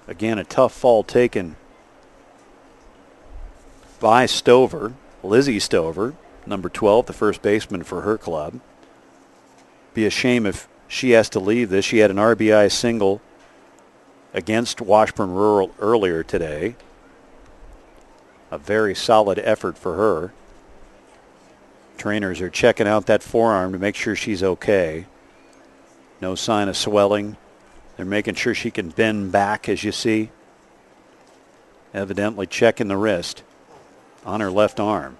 Again, a tough fall taken by Stover, Lizzie Stover, number 12, the first baseman for her club. Be a shame if she has to leave this. She had an RBI single against Washburn Rural earlier today. A very solid effort for her. Trainers are checking out that forearm to make sure she's okay. No sign of swelling. They're making sure she can bend back, as you see. Evidently checking the wrist on her left arm.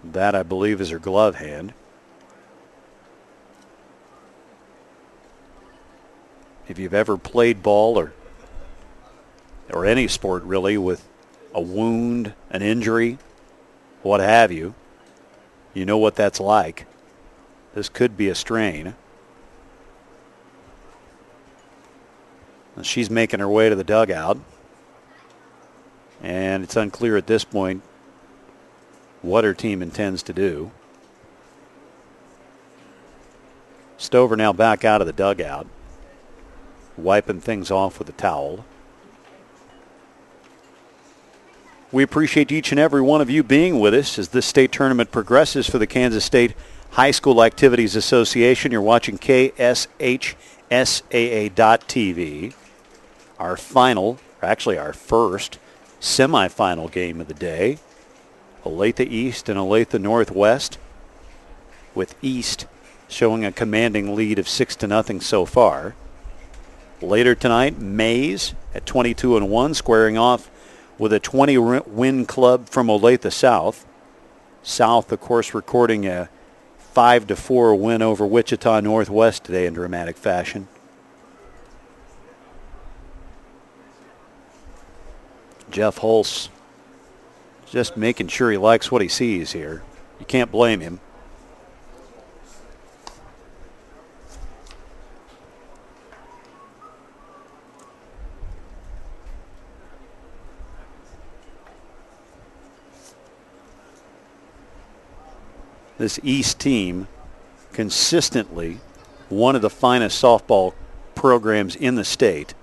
That, I believe, is her glove hand. If you've ever played ball or any sport really with a wound, an injury, what have you, you know what that's like. This could be a strain. She's making her way to the dugout. And it's unclear at this point what her team intends to do. Stover now back out of the dugout, wiping things off with a towel. We appreciate each and every one of you being with us as this state tournament progresses for the Kansas State High School Activities Association. You're watching KSHSAA.TV. Our final, actually our first, semifinal game of the day. Olathe East and Olathe Northwest, with East showing a commanding lead of 6-0 so far. Later tonight, Mays at 22-1, squaring off with a 20-win club from Olathe South. South, of course, recording a 5-4 win over Wichita Northwest today in dramatic fashion. Jeff Hulse just making sure he likes what he sees here. You can't blame him. This East team, consistently one of the finest softball programs in the state.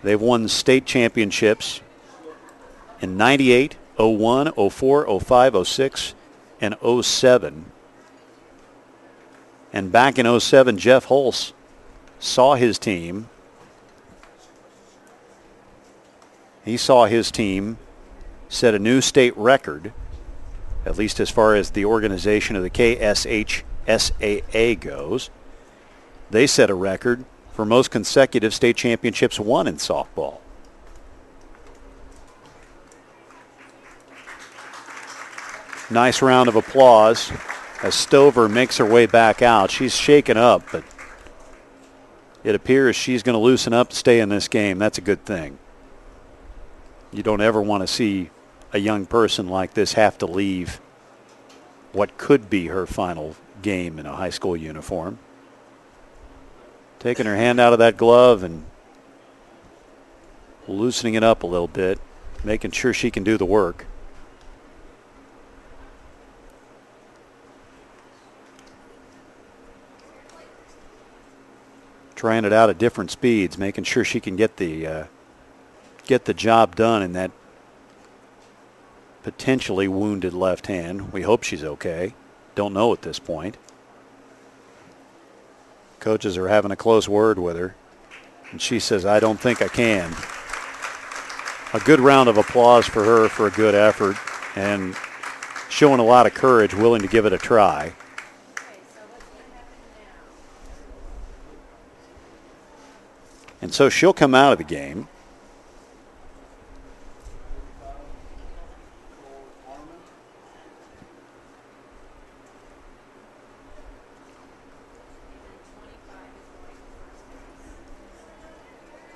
They've won state championships in 98, 01, 04, 05, 06, and 07. And back in 07, Jeff Hulse saw his team. He saw his team set a new state record, at least as far as the organization of the KSHSAA goes. They set a record for most consecutive state championships won in softball. Nice round of applause as Stover makes her way back out. She's shaken up, but it appears she's going to loosen up to stay in this game. That's a good thing. You don't ever want to see a young person like this have to leave what could be her final game in a high school uniform. Taking her hand out of that glove and loosening it up a little bit, making sure she can do the work. Trying it out at different speeds, making sure she can get the job done in that potentially wounded left hand. We hope she's okay. Don't know at this point. Coaches are having a close word with her. And she says, I don't think I can. A good round of applause for her for a good effort and showing a lot of courage, willing to give it a try. And so she'll come out of the game.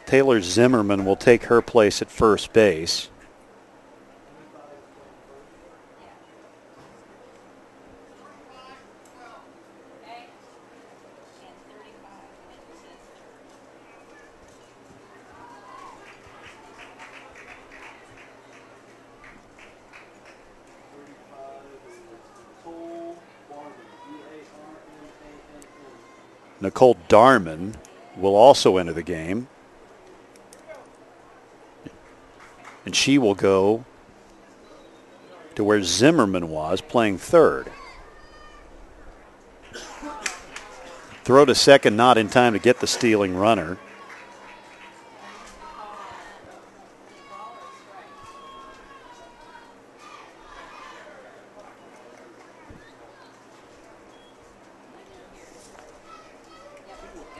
Taylor Zimmerman will take her place at first base. Nicole Darman will also enter the game. And she will go to where Zimmerman was, playing third. Throw to second, not in time to get the stealing runner.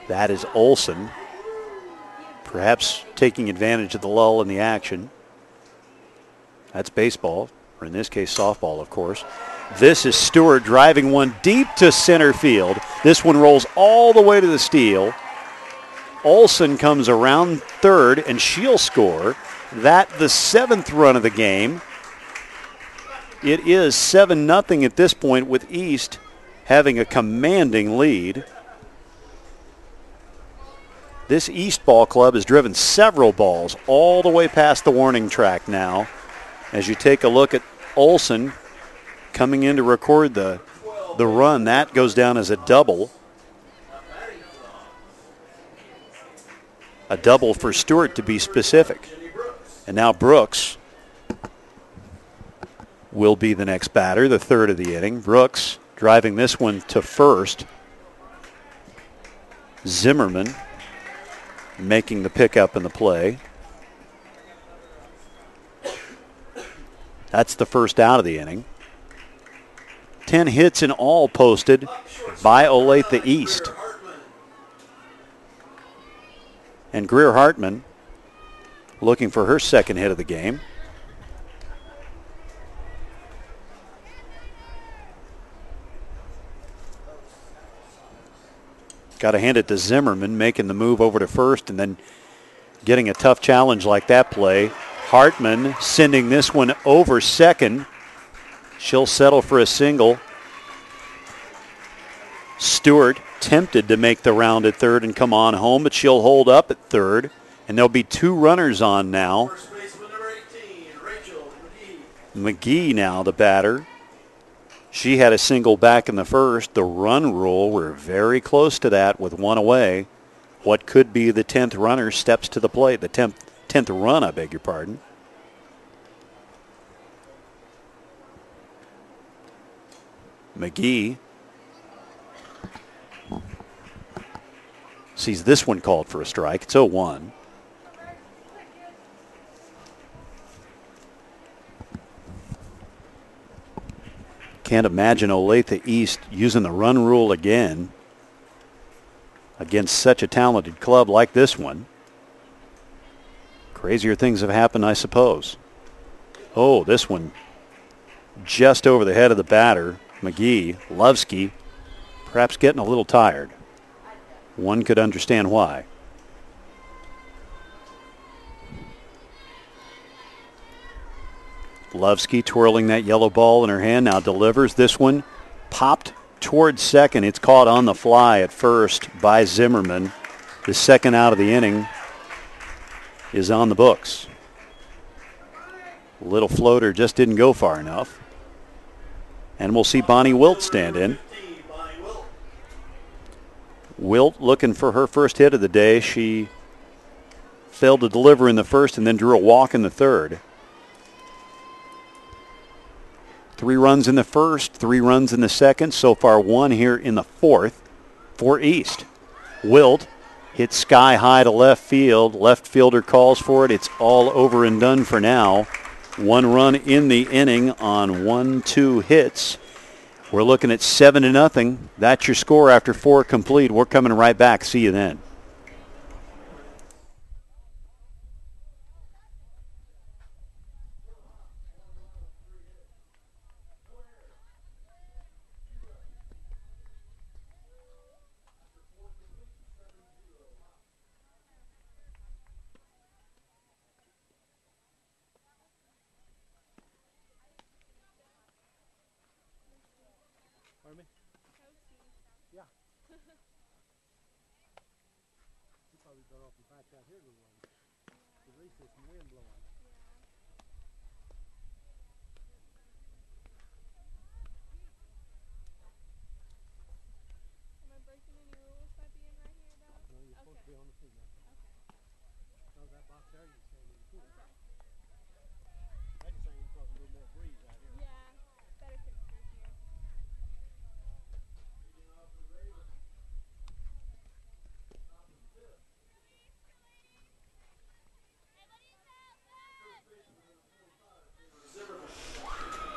That is Olson, perhaps taking advantage of the lull in the action. That's baseball, or in this case softball, of course. This is Stewart driving one deep to center field. This one rolls all the way to the steal. Olson comes around third, and she'll score. That the 7th run of the game. It is 7-0 at this point, with East having a commanding lead. This East ball club has driven several balls all the way past the warning track now. As you take a look at Olson coming in to record the run, that goes down as a double. A double for Stewart, to be specific. And now Brooks will be the next batter, the third of the inning. Brooks driving this one to first. Zimmerman making the pickup in the play. That's the first out of the inning. 10 hits in all posted by Olathe East. And Greer Hartman looking for her second hit of the game. Got to hand it to Zimmerman, making the move over to first and then getting a tough challenge like that play. Hartman sending this one over second. She'll settle for a single. Stewart tempted to make the round at third and come on home, but she'll hold up at third. And there'll be 2 runners on now. First baseman number 18, Rachel McGee now the batter. She had a single back in the first. The run rule, we're very close to that with one away. What could be the 10th runner steps to the plate. The 10th run, I beg your pardon. McGee sees this one called for a strike. It's 0-1. Can't imagine Olathe East using the run rule again against such a talented club like this one. Crazier things have happened, I suppose. Oh, this one just over the head of the batter. McGee, Lovsky, perhaps getting a little tired. One could understand why. Lovsky twirling that yellow ball in her hand, now delivers. This one popped towards second. It's caught on the fly at first by Zimmerman. The second out of the inning is on the books. Little floater just didn't go far enough. And we'll see Bonnie Wilt stand in. Wilt looking for her first hit of the day. She failed to deliver in the first and then drew a walk in the third. 3 runs in the first, 3 runs in the second. So far 1 here in the fourth for East. Wilt Hit sky high to left field. Left fielder calls for it. It's all over and done for now. 1 run in the inning on 1-2 hits. We're looking at 7-0. That's your score after 4 complete. We're coming right back. See you then.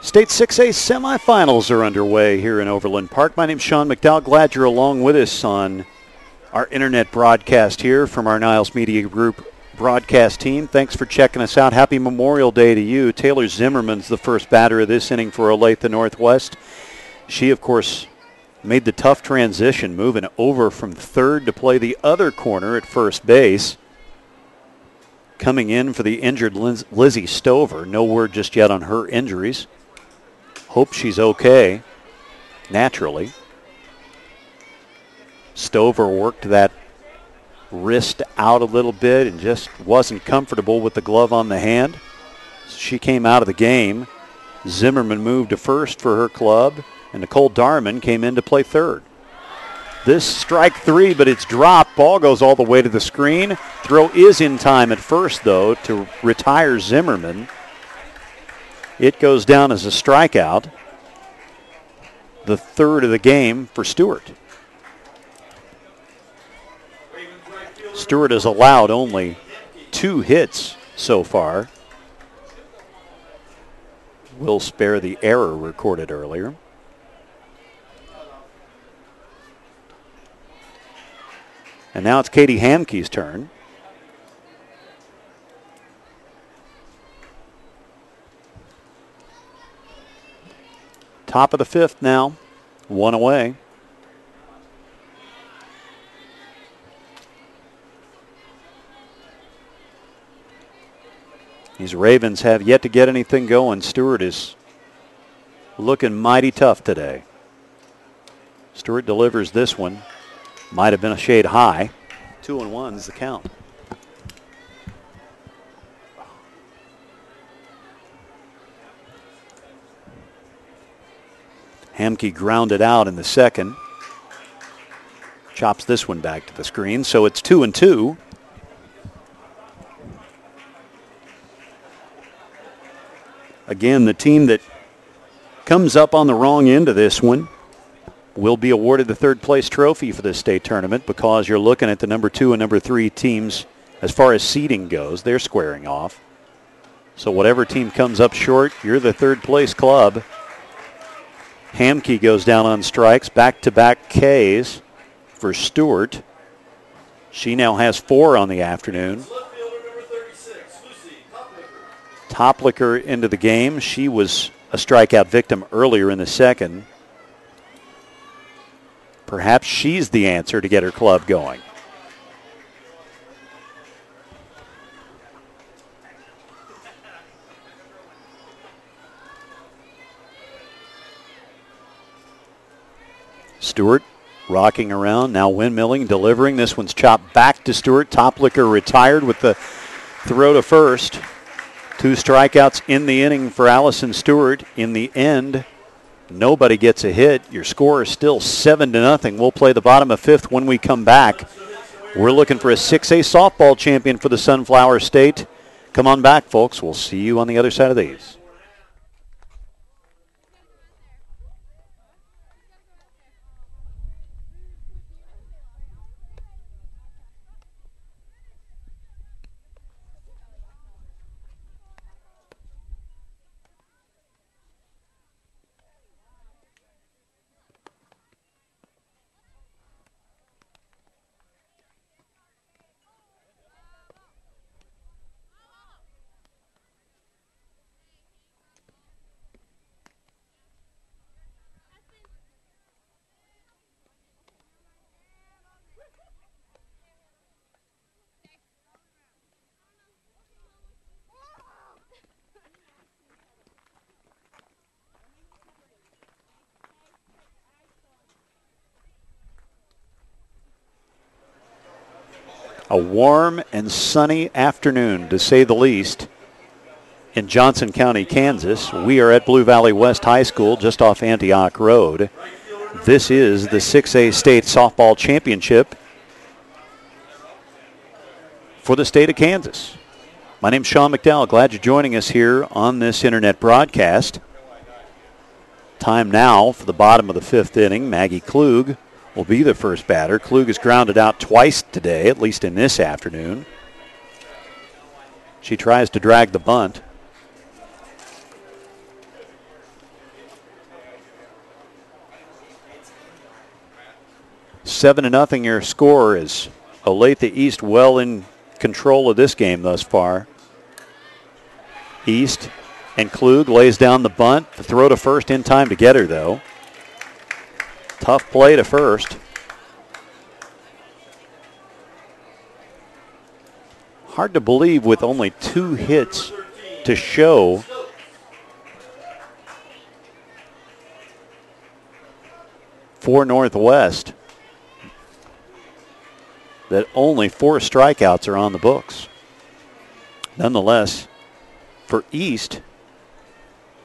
State 6A semifinals are underway here in Overland Park. My name's Sean McDowell. Glad you're along with us on our internet broadcast here from our Niles Media Group broadcast team. Thanks for checking us out. Happy Memorial Day to you. Taylor Zimmerman's the first batter of this inning for Olathe Northwest. She, of course, made the tough transition, moving over from third to play the other corner at first base. Coming in for the injured Lizzie Stover. No word just yet on her injuries. Hope she's okay, naturally. Stover worked that wrist out a little bit and just wasn't comfortable with the glove on the hand. So she came out of the game. Zimmerman moved to first for her club, and Nicole Darman came in to play third. This strike 3, but it's dropped. Ball goes all the way to the screen. Throw is in time at first, though, to retire Zimmerman. It goes down as a strikeout. The third of the game for Stewart. Stewart has allowed only 2 hits so far. We'll spare the error recorded earlier. And now it's Katie Hamke's turn. Top of the 5th now, 1 away. These Ravens have yet to get anything going. Stewart is looking mighty tough today. Stewart delivers this one. Might have been a shade high. 2-1 is the count. Hamke grounded out in the second. Chops this one back to the screen, so it's 2-2. Again, the team that comes up on the wrong end of this one will be awarded the third place trophy for this state tournament, because you're looking at the number 2 and number 3 teams as far as seeding goes. They're squaring off. So whatever team comes up short, you're the third place club. Hamke goes down on strikes, back-to-back Ks for Stewart. She now has 4 on the afternoon. Toplicker into the game. She was a strikeout victim earlier in the second. Perhaps she's the answer to get her club going. Stewart rocking around, now windmilling, delivering. This one's chopped back to Stewart. Toplicker retired with the throw to first. 2 strikeouts in the inning for Allison Stewart. In the end, nobody gets a hit. Your score is still 7-0. We'll play the bottom of 5th when we come back. We're looking for a 6A softball champion for the Sunflower State. Come on back, folks. We'll see you on the other side of these. A warm and sunny afternoon, to say the least, in Johnson County, Kansas. We are at Blue Valley West High School, just off Antioch Road. This is the 6A State Softball Championship for the state of Kansas. My name's Sean McDowell. Glad you're joining us here on this internet broadcast. Time now for the bottom of the fifth inning. Maggie Klug will be the first batter. Klug has grounded out twice today, at least in this afternoon. She tries to drag the bunt. Seven to nothing your score is Olathe East well in control of this game thus far. East and Klug lays down the bunt. The throw to first in time to get her, though. Tough play to first. Hard to believe with only 2 hits to show for Northwest that only 4 strikeouts are on the books. Nonetheless, for East,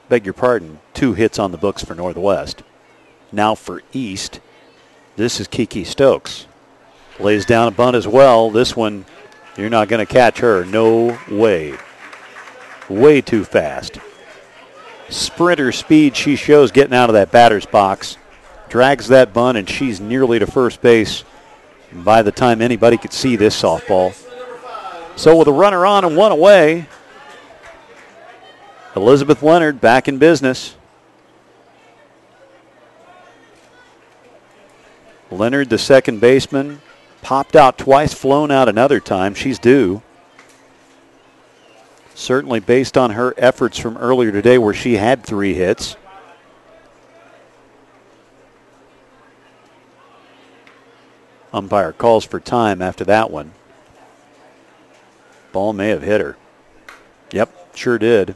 beg your pardon, 2 hits on the books for Northwest. Now for East, this is Kiki Stokes. Lays down a bunt as well. This one, you're not going to catch her. No way. Way too fast. Sprinter speed she shows getting out of that batter's box. Drags that bunt, and she's nearly to first base by the time anybody could see this softball. So with a runner on and 1 away, Elizabeth Leonard back in business. Leonard, the second baseman, popped out twice, flown out another time. She's due. Certainly based on her efforts from earlier today where she had 3 hits. Umpire calls for time after that one. Ball may have hit her. Yep, sure did.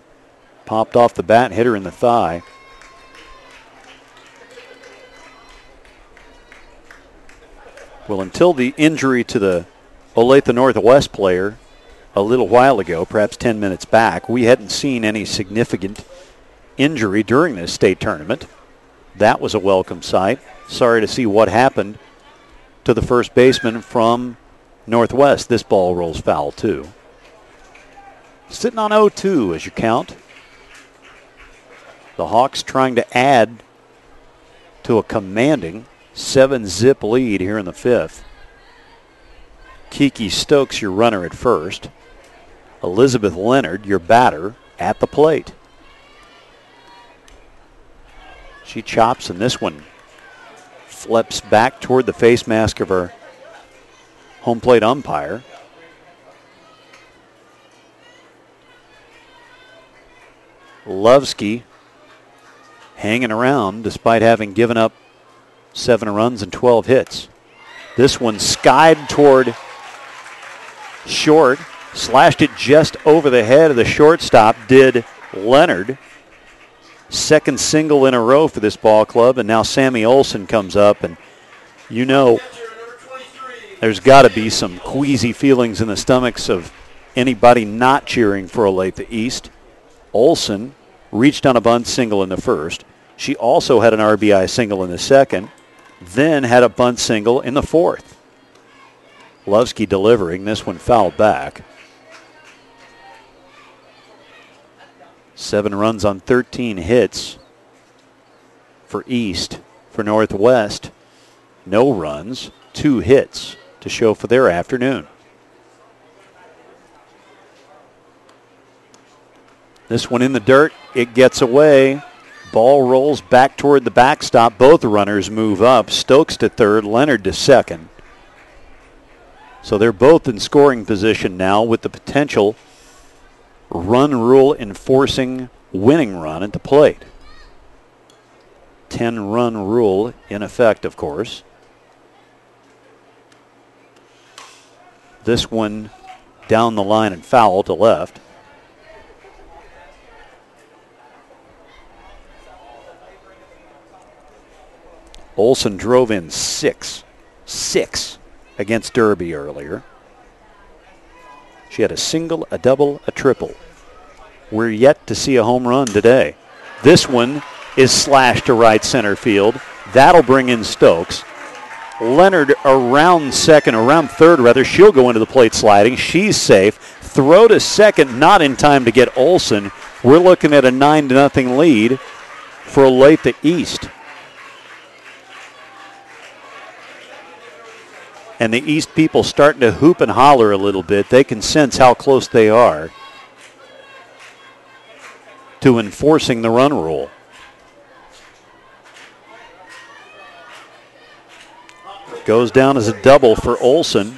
Popped off the bat, hit her in the thigh. Well, until the injury to the Olathe Northwest player a little while ago, perhaps 10 minutes back, we hadn't seen any significant injury during this state tournament. That was a welcome sight. Sorry to see what happened to the first baseman from Northwest. This ball rolls foul, too. Sitting on 0-2 as you count. The Hawks trying to add to a commanding 7-zip lead here in the 5th. Kiki Stokes, your runner at first. Elizabeth Leonard, your batter, at the plate. She chops, and this one flips back toward the face mask of her home plate umpire. Lovsky hanging around despite having given up 7 runs and 12 hits. This one skied toward short, slashed it just over the head of the shortstop, did Leonard. Second single in a row for this ball club, and now Sammy Olson comes up, and you know there's got to be some queasy feelings in the stomachs of anybody not cheering for Olathe East. Olson reached on a bunt single in the first. She also had an RBI single in the second, then had a bunt single in the fourth. Lovsky delivering. This one fouled back. 7 runs on 13 hits for East. For Northwest, no runs, 2 hits to show for their afternoon. This one in the dirt. It gets away. Ball rolls back toward the backstop. Both runners move up. Stokes to third, Leonard to second. So they're both in scoring position now with the potential run rule enforcing winning run at the plate. 10-run rule in effect, of course. This one down the line and foul to left. Olson drove in six against Derby earlier. She had a single, a double, a triple. We're yet to see a home run today. This one is slashed to right center field. That'll bring in Stokes. Leonard around third rather. She'll go into the plate sliding. She's safe. Throw to second, not in time to get Olson. We're looking at a 9-0 lead for Olathe East. And the East people starting to hoop and holler a little bit. They can sense how close they are to enforcing the run rule. Goes down as a double for Olson.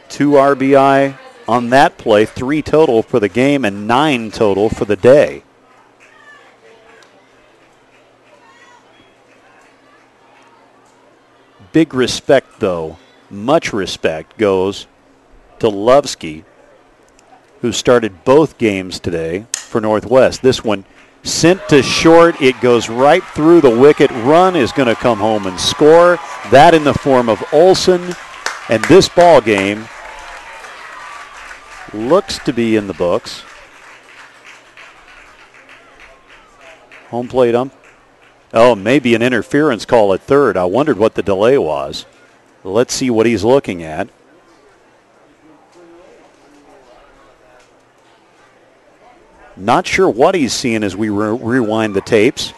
2 RBI on that play, 3 total for the game and 9 total for the day. Big respect, though, much respect goes to Lovsky, who started both games today for Northwest. This one sent to short. It goes right through the wicket. Run is going to come home and score. That in the form of Olson. And this ball game looks to be in the books. Home plate ump. Oh, maybe an interference call at third. I wondered what the delay was. Let's see what he's looking at. Not sure what he's seeing as we rewind the tapes.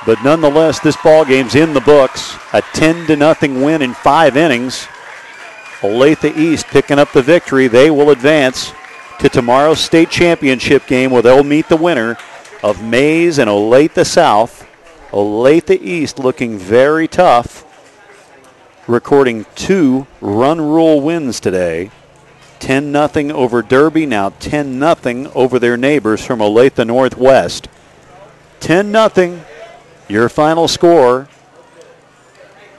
But nonetheless, this ball game's in the books. A 10-0 win in 5 innings. Olathe East picking up the victory. They will advance to tomorrow's state championship game where they'll meet the winner of Maize and Olathe South. Olathe East looking very tough, recording 2 run rule wins today. 10-0 over Derby, now 10-0 over their neighbors from Olathe Northwest. 10-0, your final score.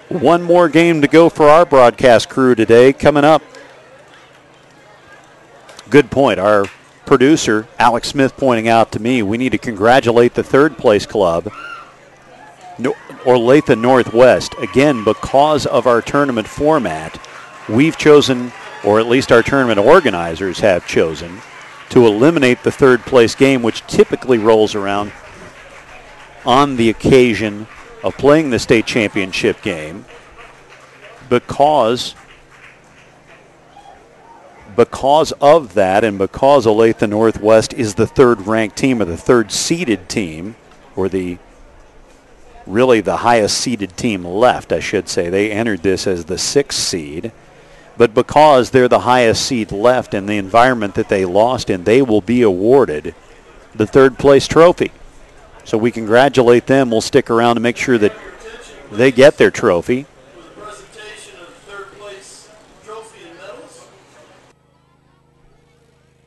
One more game to go for our broadcast crew today. Coming up, good point. Our producer, Alex Smith, pointing out to me we need to congratulate the third place club, Olathe Northwest. Again, because of our tournament format, we've chosen, or at least our tournament organizers have chosen, to eliminate the third place game, which typically rolls around on the occasion of playing the state championship game, because of that, and because Olathe Northwest is the third ranked team, or the third seeded team, or really the highest seeded team left, I should say. They entered this as the 6th seed. But because they're the highest seed left in the environment that they lost in, they will be awarded the third place trophy. So we congratulate them. We'll stick around to make sure that they get their trophy. The presentation of the third place trophy and medals.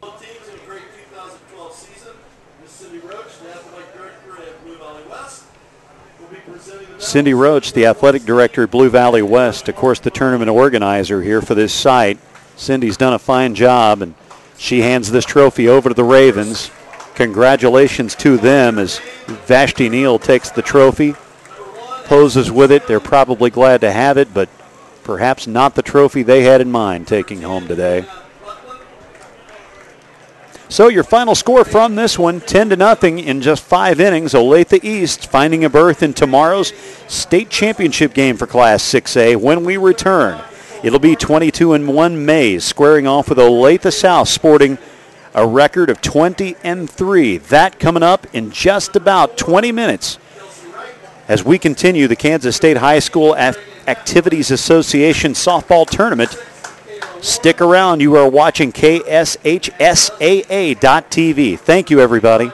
Both teams in a great 2012 season. Ms. Cindy Roach, the athletic director at Blue Valley West, will be presenting the medals. Cindy Roach, the athletic director at Blue Valley West, of course the tournament organizer here for this site. Cindy's done a fine job, and she hands this trophy over to the Ravens. Congratulations to them as Vashti Neal takes the trophy, poses with it. They're probably glad to have it, but perhaps not the trophy they had in mind taking home today. So your final score from this one, 10-0 in just 5 innings. Olathe East finding a berth in tomorrow's state championship game for Class 6A. When we return, it'll be 22-1 Maize squaring off with Olathe South, sporting a record of 20-3. That coming up in just about 20 minutes as we continue the Kansas State High School Activities Association softball tournament. Stick around. You are watching KSHSAA.TV. Thank you, everybody.